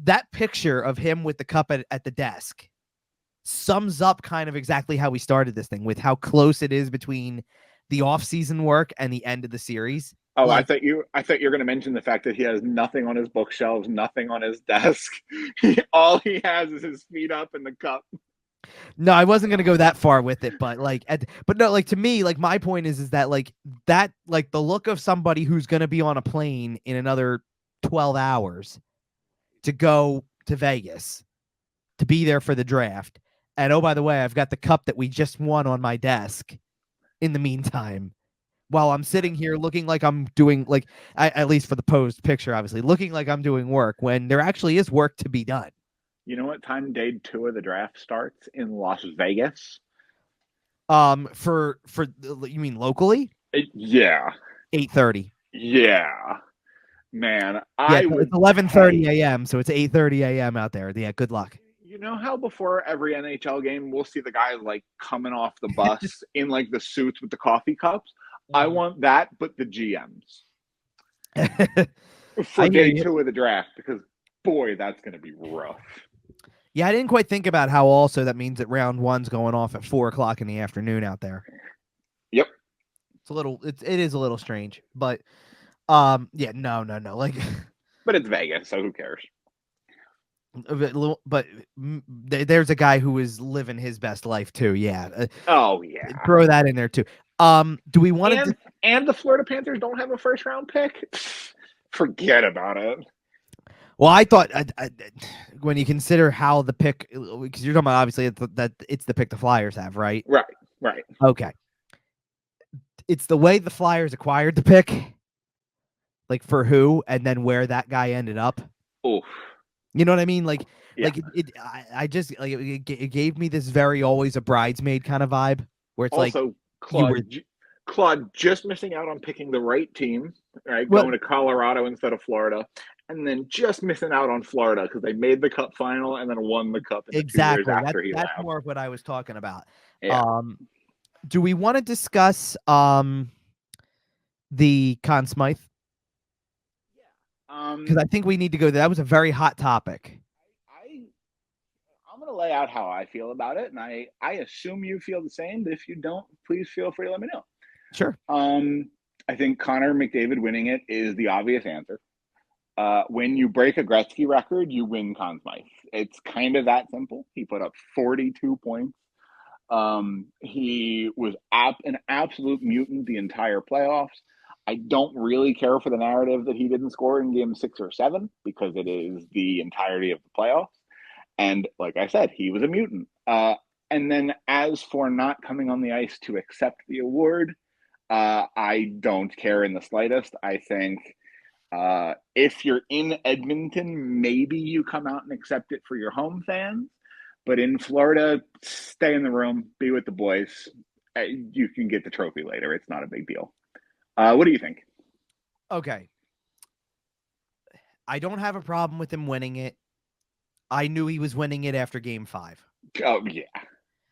That picture of him with the cup at the desk sums up kind of exactly how we started this thing, with how close it is between the off-season work and the end of the series. Oh, I thought you were going to mention the fact that he has nothing on his bookshelves, nothing on his desk. All he has is his feet up in the cup. No, I wasn't going to go that far with it, but to me, like my point is that the look of somebody who's going to be on a plane in another 12 hours to go to Vegas to be there for the draft. And oh, by the way, I've got the cup that we just won on my desk in the meantime, while I'm sitting here looking like I'm doing, at least for the posed picture, obviously, looking like I'm doing work when there actually is work to be done. You know what time day 2 of the draft starts in Las Vegas? For you mean locally? Yeah. 8:30. Yeah, man, Yeah, I it's would 11:30 pay. a.m., so it's 8:30 a.m. out there. Yeah, good luck. You know how before every NHL game we'll see the guys like coming off the bus in like the suits with the coffee cups? I Mhm. want that, but the GMs I for hear day you. two of the draft because boy, that's going to be rough. Yeah, I didn't quite think about how also that means that round one's going off at 4 o'clock in the afternoon out there. Yep, It is a little strange, but yeah, no, like but it's Vegas, so who cares? but there's a guy who is living his best life too. Yeah, Oh yeah, throw that in there too. Do we want to? and the Florida Panthers don't have a first round pick. Forget about it. Well, I thought when you consider how the pick, because you're talking about obviously that it's the pick the Flyers have, right? Right, right. Okay, it's the way the Flyers acquired the pick, like for who, and then where that guy ended up. Oof. You know what I mean? Yeah. I just like it gave me this very always a bridesmaid kind of vibe where it's like Also, you were Claude just missing out on picking the right team, right? well Going to Colorado instead of Florida, and then just missing out on Florida because they made the Cup final and then won the Cup in the 2 years exactly after he that's left. more of what I was talking about. Yeah. Do we want to discuss the Conn Smythe? Because I think we need to go there. That was a very hot topic. I'm going to lay out how I feel about it, and I assume you feel the same. But if you don't, please feel free to let me know. Sure. I think Connor McDavid winning it is the obvious answer. When you break a Gretzky record, you win Conn Smythe. It's kind of that simple. He put up 42 points. He was an absolute mutant the entire playoffs. I don't really care for the narrative that he didn't score in game 6 or 7 because it is the entirety of the playoffs. And like I said, he was a mutant. And then as for not coming on the ice to accept the award, I don't care in the slightest. I think if you're in Edmonton, maybe you come out and accept it for your home fans. But in Florida, stay in the room, be with the boys. You can get the trophy later. It's not a big deal. What do you think? Okay. I don't have a problem with him winning it. I knew he was winning it after game 5. Oh, yeah.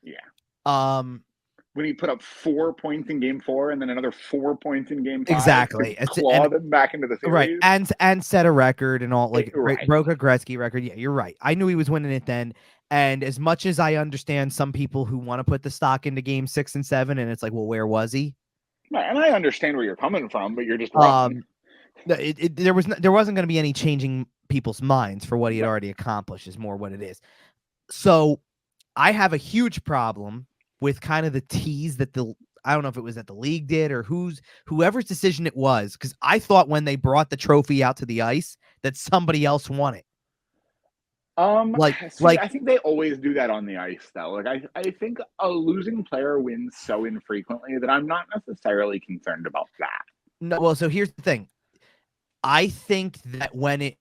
Yeah. When he put up 4 points in game 4 and then another 4 points in game 5 exactly to claw them back into the series. Right. And set a record and all, like right. broke a Gretzky record. Yeah, you're right. I knew he was winning it then. And as much as I understand some people who want to put the stock into game 6 and 7, and it's like, well, where was he? And I understand where you're coming from, but you're just wrong. There wasn't going to be any changing people's minds for what he had already accomplished is more what it is. So I have a huge problem with kind of the tease that I don't know if it was that the league did or whoever's decision it was, because I thought when they brought the trophy out to the ice that somebody else won it. I think they always do that on the ice, though. Like I think a losing player wins so infrequently that I'm not necessarily concerned about that. No, well, so here's the thing. I think that when it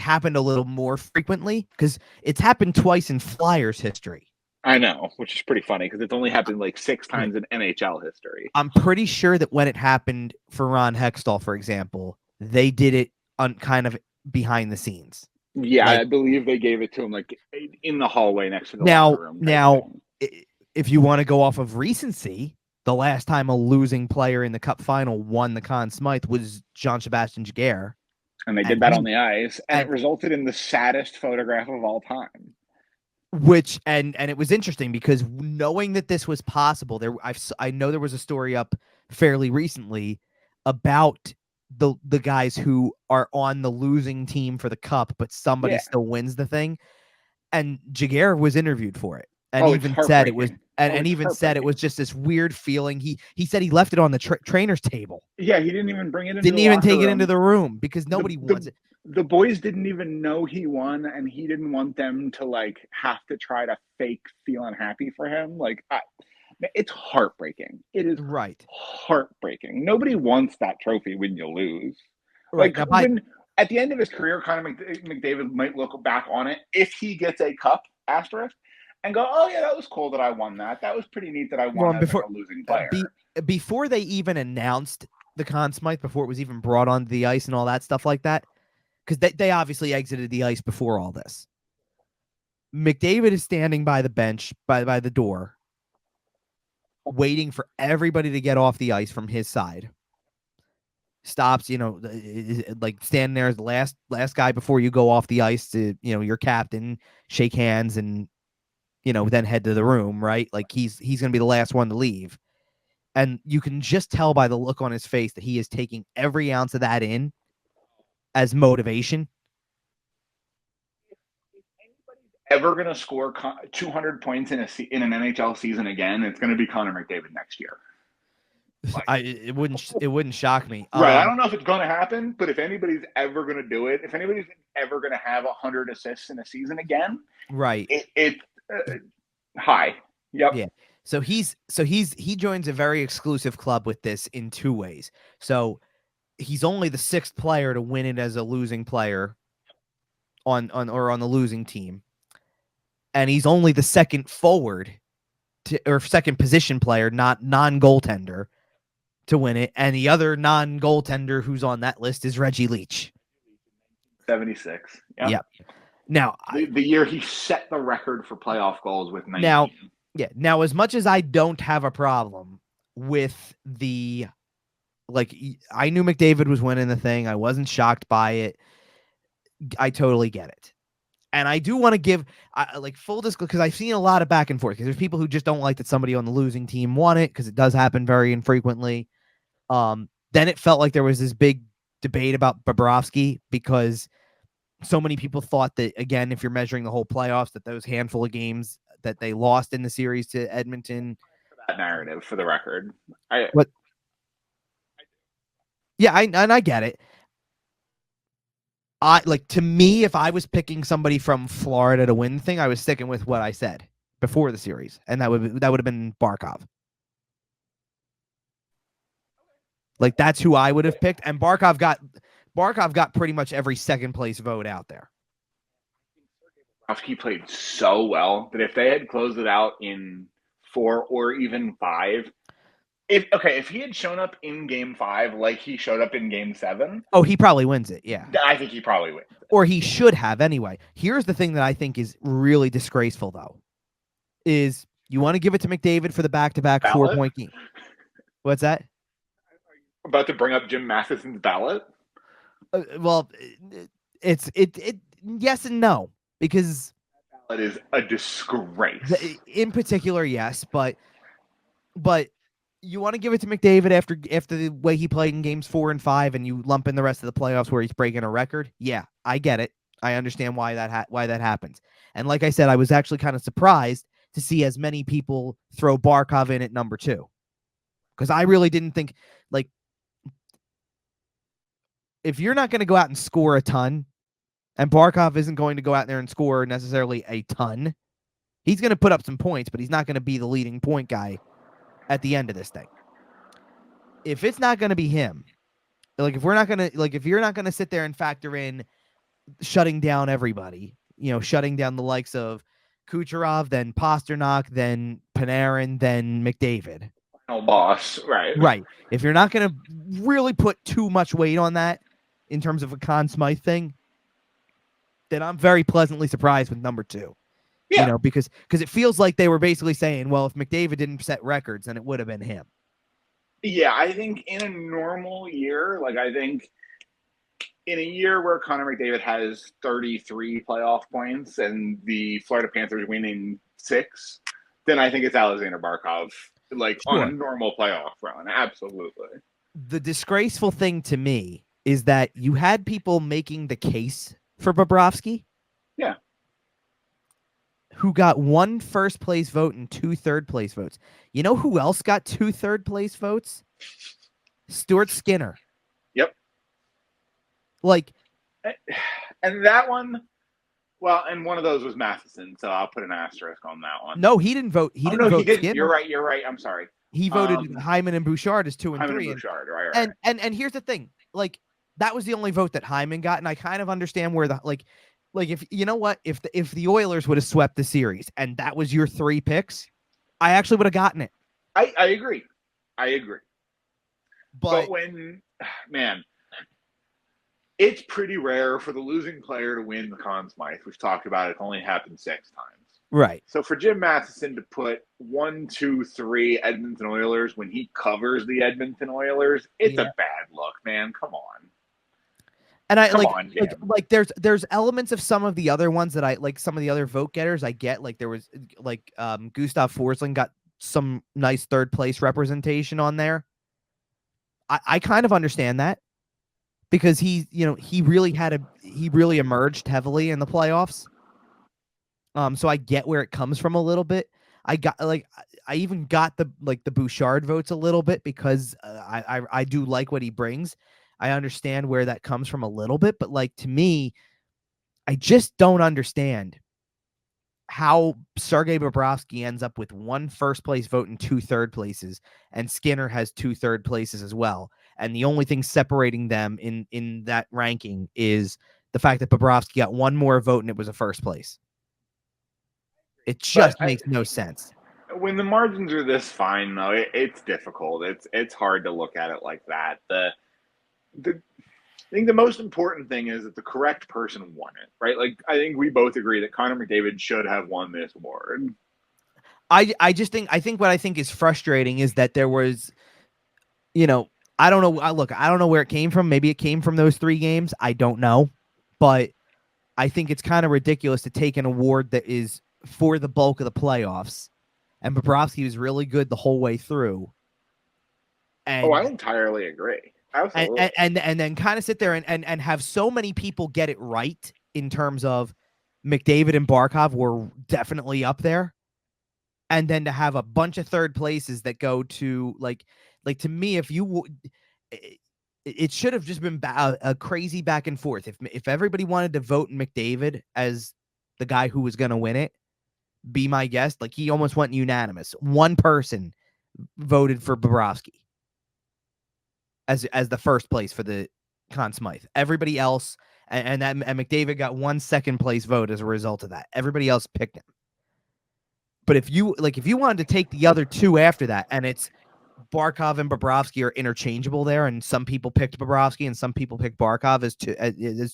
happened a little more frequently, because it's happened twice in Flyers history. I know, which is pretty funny because it's only happened like 6 times in NHL history. I'm pretty sure that when it happened for Ron Hextall, for example, they did it on kind of behind the scenes. Yeah, I believe they gave it to him like in the hallway next to the locker room. Now, if you want to go off of recency, the last time a losing player in the Cup Final won the Conn Smythe was Jean-Sebastien Giguère. And they did that on the ice, and it resulted in the saddest photograph of all time. Which and it was interesting because knowing that this was possible, I know there was a story up fairly recently about the guys who are on the losing team for the cup, but somebody still wins the thing. And Giguère was interviewed for it, and even said it was, and even said it was just this weird feeling. He said he left it on the trainer's table. Yeah, he didn't even bring it. Didn't even take it into the room because nobody wants it. The boys didn't even know he won, and he didn't want them to like have to try to fake feeling happy for him. Like, it's heartbreaking. It is heartbreaking. Nobody wants that trophy when you lose. Right. Like when at the end of his career, Connor McDavid might look back on it if he gets a cup asterisk and go, "Oh yeah, that was cool that I won that. That was pretty neat that I won as a losing player." Before they even announced the Conn Smythe before it was even brought onto the ice and all that stuff like that, because they obviously exited the ice before all this. McDavid is standing by the bench, by the door, waiting for everybody to get off the ice from his side. Stops, like standing there as the last guy before you go off the ice to, your captain, shake hands and, then head to the room, right? Like he's going to be the last one to leave. And you can just tell by the look on his face that he is taking every ounce of that in as motivation. Ever going to score 200 points in an NHL season again, it's going to be Connor McDavid next year. It wouldn't shock me. Right. I don't know if it's going to happen, but if anybody's ever going to do it, if anybody's ever going to have 100 assists in a season again, right. It's high. Yep. Yeah. So he joins a very exclusive club with this in two ways. So he's only the sixth player to win it as a losing player on the losing team. And he's only the second forward or second position player, not non-goaltender, to win it. And the other non-goaltender who's on that list is Reggie Leach. 76. Yep. Now, the year he set the record for playoff goals with 19. Now, as much as I don't have a problem with the, I knew McDavid was winning the thing. I wasn't shocked by it. I totally get it. And I do want to give full disclosure, because I've seen a lot of back and forth, because there's people who just don't like that somebody on the losing team won it, because it does happen very infrequently. Then it felt like there was this big debate about Bobrovsky, because so many people thought that, again, if you're measuring the whole playoffs, that those handful of games that they lost in the series to Edmonton. That narrative, for the record. I get it. To me, if I was picking somebody from Florida to win the thing, I was sticking with what I said before the series, and that would have been Barkov. That's who I would have picked, and Barkov got pretty much every second place vote out there. He played so well that if they had closed it out in 4 or even 5, if he had shown up in game 5 like he showed up in game 7, he probably wins it. Yeah, I think he probably wins it. Or he should have anyway. Here's the thing that I think is really disgraceful, though, is you want to give it to McDavid for the back-to-back 4-point game. What's that? About to bring up Jim Matheson's ballot? Well, it's yes and no, because that is a disgrace. In particular, yes, but you want to give it to McDavid after the way he played in games 4 and 5, and you lump in the rest of the playoffs where he's breaking a record. Yeah, I get it. I understand why that happens. And like I said, I was actually kind of surprised to see as many people throw Barkov in at number 2, because I really didn't think, if you're not going to go out and score a ton, and Barkov isn't going to go out there and score necessarily a ton, he's going to put up some points, but he's not going to be the leading point guy at the end of this thing. If it's not going to be him, if you're not going to sit there and factor in shutting down everybody, shutting down the likes of Kucherov, then Pasternak, then Panarin, then McDavid. No boss, right? Right. If you're not going to really put too much weight on that in terms of a Conn Smythe thing, then I'm very pleasantly surprised with number 2. Yeah. Because it feels like they were basically saying, well, if McDavid didn't set records, then it would have been him. Yeah, I think in a normal year, I think in a year where Connor McDavid has 33 playoff points and the Florida Panthers winning 6, then I think it's Alexander Barkov, sure, on a normal playoff run. Absolutely. The disgraceful thing to me is that you had people making the case for Bobrovsky. Yeah. Who got 1 first-place vote and 2 third-place votes. You know who else got 2 third-place votes? Stuart Skinner. Yep. And that one, well, and one of those was Matheson, so I'll put an asterisk on that one. No, he didn't vote. He didn't vote Skinner. You're right. I'm sorry. He voted Hyman and Bouchard as 2 and 3. Hyman and Bouchard, right. And here's the thing. That was the only vote that Hyman got, and I kind of understand where if you know what, if the Oilers would have swept the series and that was your 3 picks, I actually would have gotten it. I agree. But when, man, it's pretty rare for the losing player to win the Conn Smythe. We've talked about it. It's only happened 6 times. Right. So for Jim Matheson to put 1, 2, 3 Edmonton Oilers when he covers the Edmonton Oilers, it's a bad look, man. Come on. And like there's elements of some of the other ones that I like, some of the other vote getters I get, like there was like Gustav Forsling got some nice third place representation on there. I kind of understand that because he really emerged heavily in the playoffs. So I get where it comes from a little bit. I even got the Bouchard votes a little bit because I do like what he brings. I understand where that comes from a little bit, but like to me, I just don't understand how Sergei Bobrovsky ends up with 1 first place vote and 2 third places, and Skinner has 2 third places as well. And the only thing separating them in that ranking is the fact that Bobrovsky got 1 more vote and it was a first place. It just makes no sense. When the margins are this fine, though, it's difficult. It's hard to look at it like that. I think the most important thing is that the correct person won it, right? Like, I think we both agree that Connor McDavid should have won this award. I think what I think is frustrating is that there was, I don't know. I don't know where it came from. Maybe it came from those 3 games. I don't know. But I think it's kind of ridiculous to take an award that is for the bulk of the playoffs. And Bobrovsky was really good the whole way through. And, I entirely agree. Absolutely. And then kind of sit there and have so many people get it right in terms of McDavid and Barkov were definitely up there. And then to have a bunch of third places that go to like to me, it should have just been a crazy back and forth. If everybody wanted to vote McDavid as the guy who was going to win it, be my guest. Like he almost went unanimous. 1 person voted for Bobrovsky as the first place for the Conn Smythe. Everybody else, and McDavid got 1 second place vote as a result of that. Everybody else picked him. But if you wanted to take the other 2 after that, and it's Barkov and Bobrovsky are interchangeable there, and some people picked Bobrovsky and some people picked Barkov as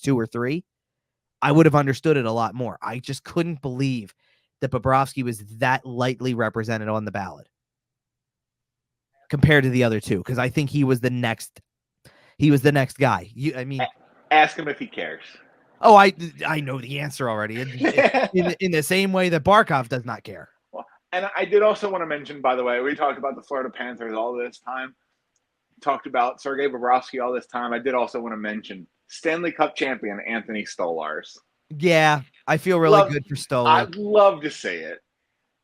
2 or 3, I would have understood it a lot more. I just couldn't believe that Bobrovsky was that lightly represented on the ballot compared to the other 2, because I think he was the next guy. Ask him if he cares. Oh, I know the answer already. In the same way that Barkov does not care. Well, and I did also want to mention, by the way, we talked about the Florida Panthers all this time, talked about Sergei Bobrovsky all this time. I did also want to mention Stanley Cup champion Anthony Stolarz. Yeah, I feel really good for Stolarz. I'd love to say it.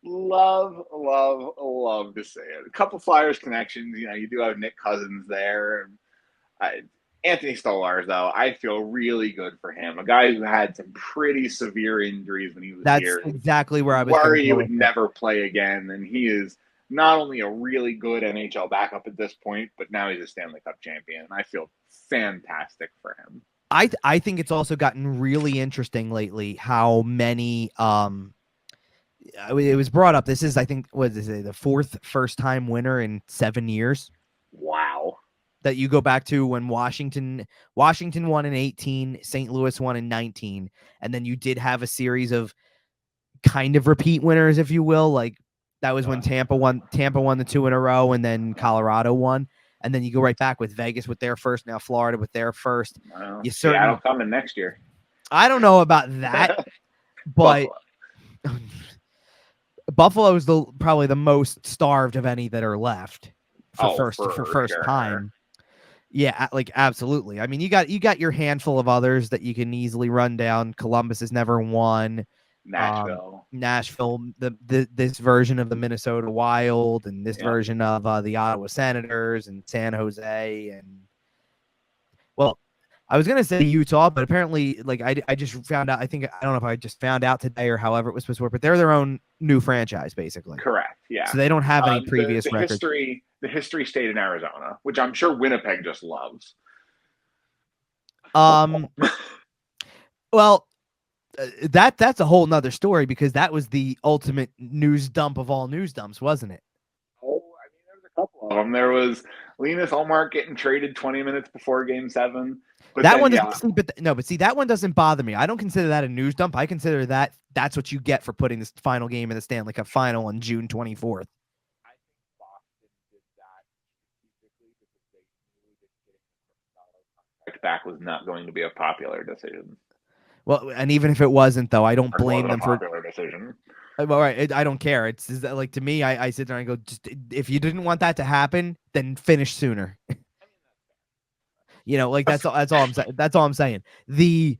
Love to say it. A couple Flyers connections. You do have Nick Cousins there. Anthony Stolarz, though, I feel really good for him. A guy who had some pretty severe injuries when he was here. That's exactly where I was worried he would never play again. And he is not only a really good NHL backup at this point, but now he's a Stanley Cup champion. I feel fantastic for him. I think it's also gotten really interesting lately how many it was brought up. This is, I think, what is it, the 4th first-time winner in 7 years. Wow. That you go back to when Washington won in 18, St. Louis won in 19, and then you did have a series of kind of repeat winners, if you will. Like that was when Tampa won the 2 in a row, and then Colorado won. And then you go right back with Vegas with their first, now Florida with their first. Seattle coming next year. I don't know about that, but Buffalo is probably the most starved of any that are left for first sure. time. Yeah, like absolutely. I mean, you got your handful of others that you can easily run down. Columbus has never won. Nashville, this version of the Minnesota Wild, and this version of the Ottawa Senators, and San Jose, and well, I was gonna say Utah, but apparently, like I just found out. I don't know if I just found out today or however it was supposed to work, but they're their own new franchise, basically. Correct. Yeah. So they don't have any previous records. The history stayed in Arizona, which I'm sure Winnipeg just loves. Well. That's a whole nother story, because that was the ultimate news dump of all news dumps, wasn't it? Oh, I mean, there's a couple There was Linus Ullmark getting traded 20 minutes before Game 7. But that then, one yeah. doesn't. But see, that one doesn't bother me. I don't consider that a news dump. I consider that's what you get for putting this final game in the Stanley Cup Final on June 24th. I think Boston did that strategically because they knew that getting the contract back was not going to be a popular decision. Well, and even if it wasn't, though, I don't blame them for a popular decision. Well, right, I don't care. It's like, to me, I sit there and I go, just, if you didn't want that to happen, then finish sooner. Like that's all I'm saying. That's all I'm saying. The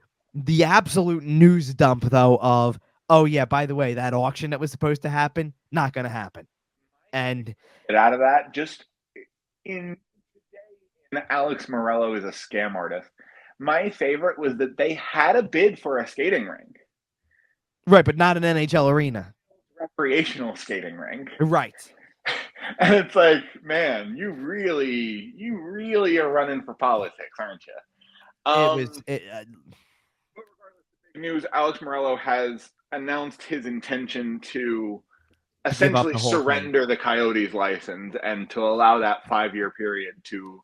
absolute news dump, though, of, oh yeah, by the way, that auction that was supposed to happen, not going to happen. And get out of that. Just in Alex Morello is a scam artist. My favorite was that they had a bid for a skating rink. Right, but not an NHL arena. Recreational skating rink. Right. And it's like, man, you really are running for politics, aren't you? Regardless of big news, Alex Morello has announced his intention to essentially surrender the Coyotes license and to allow that 5-year period to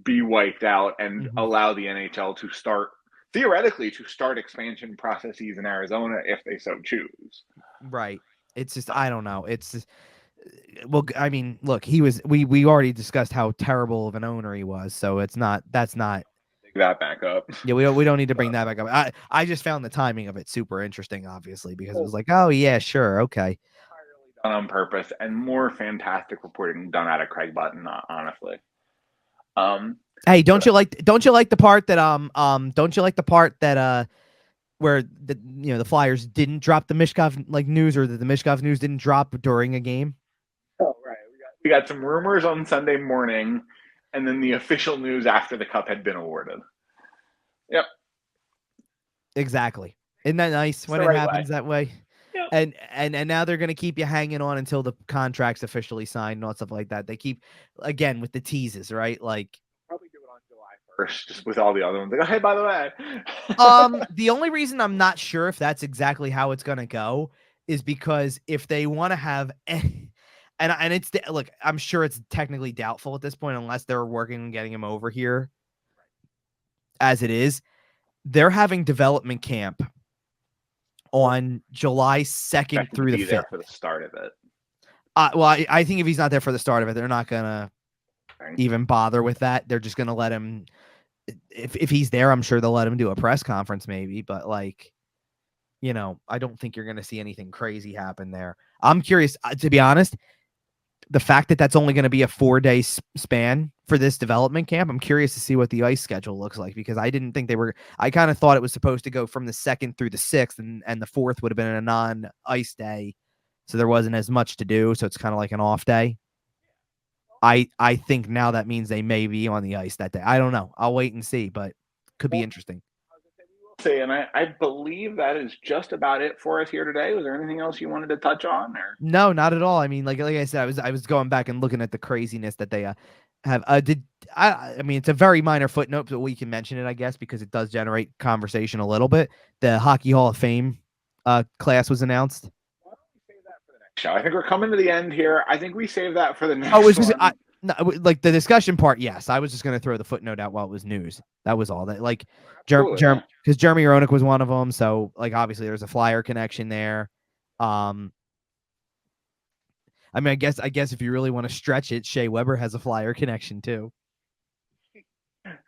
be wiped out and allow the NHL to start, theoretically, expansion processes in Arizona if they so choose. Right. It's just, I don't know. It's just, well, I mean, look, we already discussed how terrible of an owner he was, so that's not take that back up. Yeah, we don't need to bring that back up. I just found the timing of it super interesting, obviously, because it was like, oh yeah, sure, okay. Done on purpose, and more fantastic reporting done out of Craig Button, honestly. Hey, don't you like the part that where the Flyers didn't drop the Michkov news, or that the Michkov news didn't drop during a game? Oh, right. We got some rumors on Sunday morning, and then the official news after the cup had been awarded. Yep. Exactly. Isn't that nice when it happens that way? Yep. And now they're going to keep you hanging on until the contract's officially signed and all stuff like that. They keep, again, with the teases, right? Like, probably do it on July 1st, just with all the other ones. Like, oh, hey, by the way. The only reason I'm not sure if that's exactly how it's going to go is because if they want to have, and it's, look, I'm sure it's technically doubtful at this point, unless they're working on getting him over here. As it is, they're having development camp on July 2nd through the 5th. There for the start of it. Well, I think if he's not there for the start of it, they're not gonna even bother with that. They're just gonna let him. If he's there, I'm sure they'll let him do a press conference, maybe. But I don't think you're gonna see anything crazy happen there. I'm curious, to be honest. The fact that that's only going to be a 4-day span for this development camp, I'm curious to see what the ice schedule looks like, because I didn't think I kind of thought it was supposed to go from the 2nd through the 6th, and the 4th would have been a non-ice day. So there wasn't as much to do. So it's kind of like an off day. I think now that means they may be on the ice that day. I don't know. I'll wait and see, but could be interesting. And I believe that is just about it for us here today. Was there anything else you wanted to touch on? Or no, not at all. I mean, like I said, I was going back and looking at the craziness that they have. I mean, it's a very minor footnote, but we can mention it, I guess, because it does generate conversation a little bit. The Hockey Hall of Fame class was announced. Why don't we save that for the next show? I think we're coming to the end here. I think we save that for the next. one. No, like the discussion part, yes. I was just going to throw the footnote out while it was news. That was all. That because Jeremy Roenick was one of them. So obviously there's a Flyer connection there. I mean, I guess if you really want to stretch it, Shea Weber has a Flyer connection too.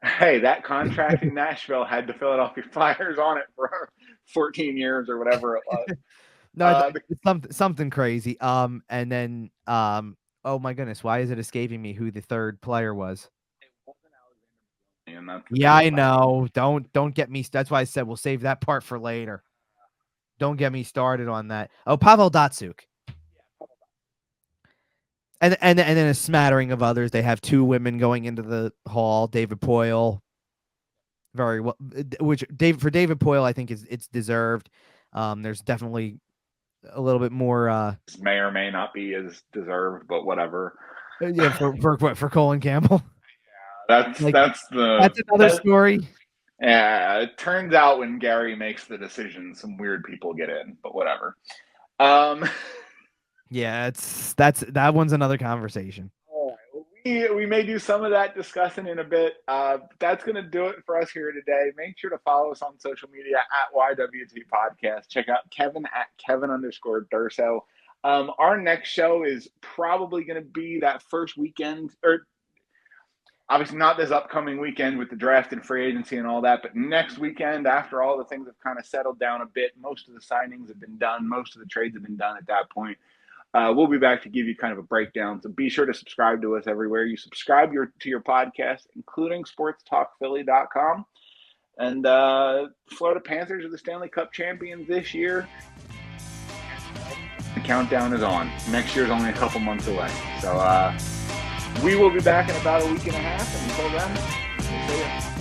Hey, that contract in Nashville had the Philadelphia Flyers on it for 14 years or whatever it was. No, it's something crazy. And then oh my goodness, why is it escaping me who the third player was? Yeah, I know. Don't get me. That's why I said we'll save that part for later. Don't get me started on that. Oh, Pavel Datsyuk. And then a smattering of others. They have 2 women going into the hall. David Poile. Very well. For David Poile, I think it's deserved. There's definitely a little bit more. May or may not be as deserved, but whatever. Yeah, for Colin Campbell. Yeah, that's another story. Yeah, it turns out when Gary makes the decision, some weird people get in, but whatever. Yeah, that one's another conversation. All right. Well, We may do some of that discussing in a bit. That's going to do it for us here today. Make sure to follow us on social media at YWT Podcast. Check out Kevin at Kevin_Durso. Our next show is probably going to be that first weekend, or obviously not this upcoming weekend with the draft and free agency and all that, but next weekend after all the things have kind of settled down a bit. Most of the signings have been done. Most of the trades have been done at that point. We'll be back to give you kind of a breakdown. So be sure to subscribe to us everywhere you subscribe to your podcast, including sportstalkphilly.com. And Florida Panthers are the Stanley Cup champions this year. The countdown is on. Next year is only a couple months away. So we will be back in about a week and a half. And until then, we'll see you.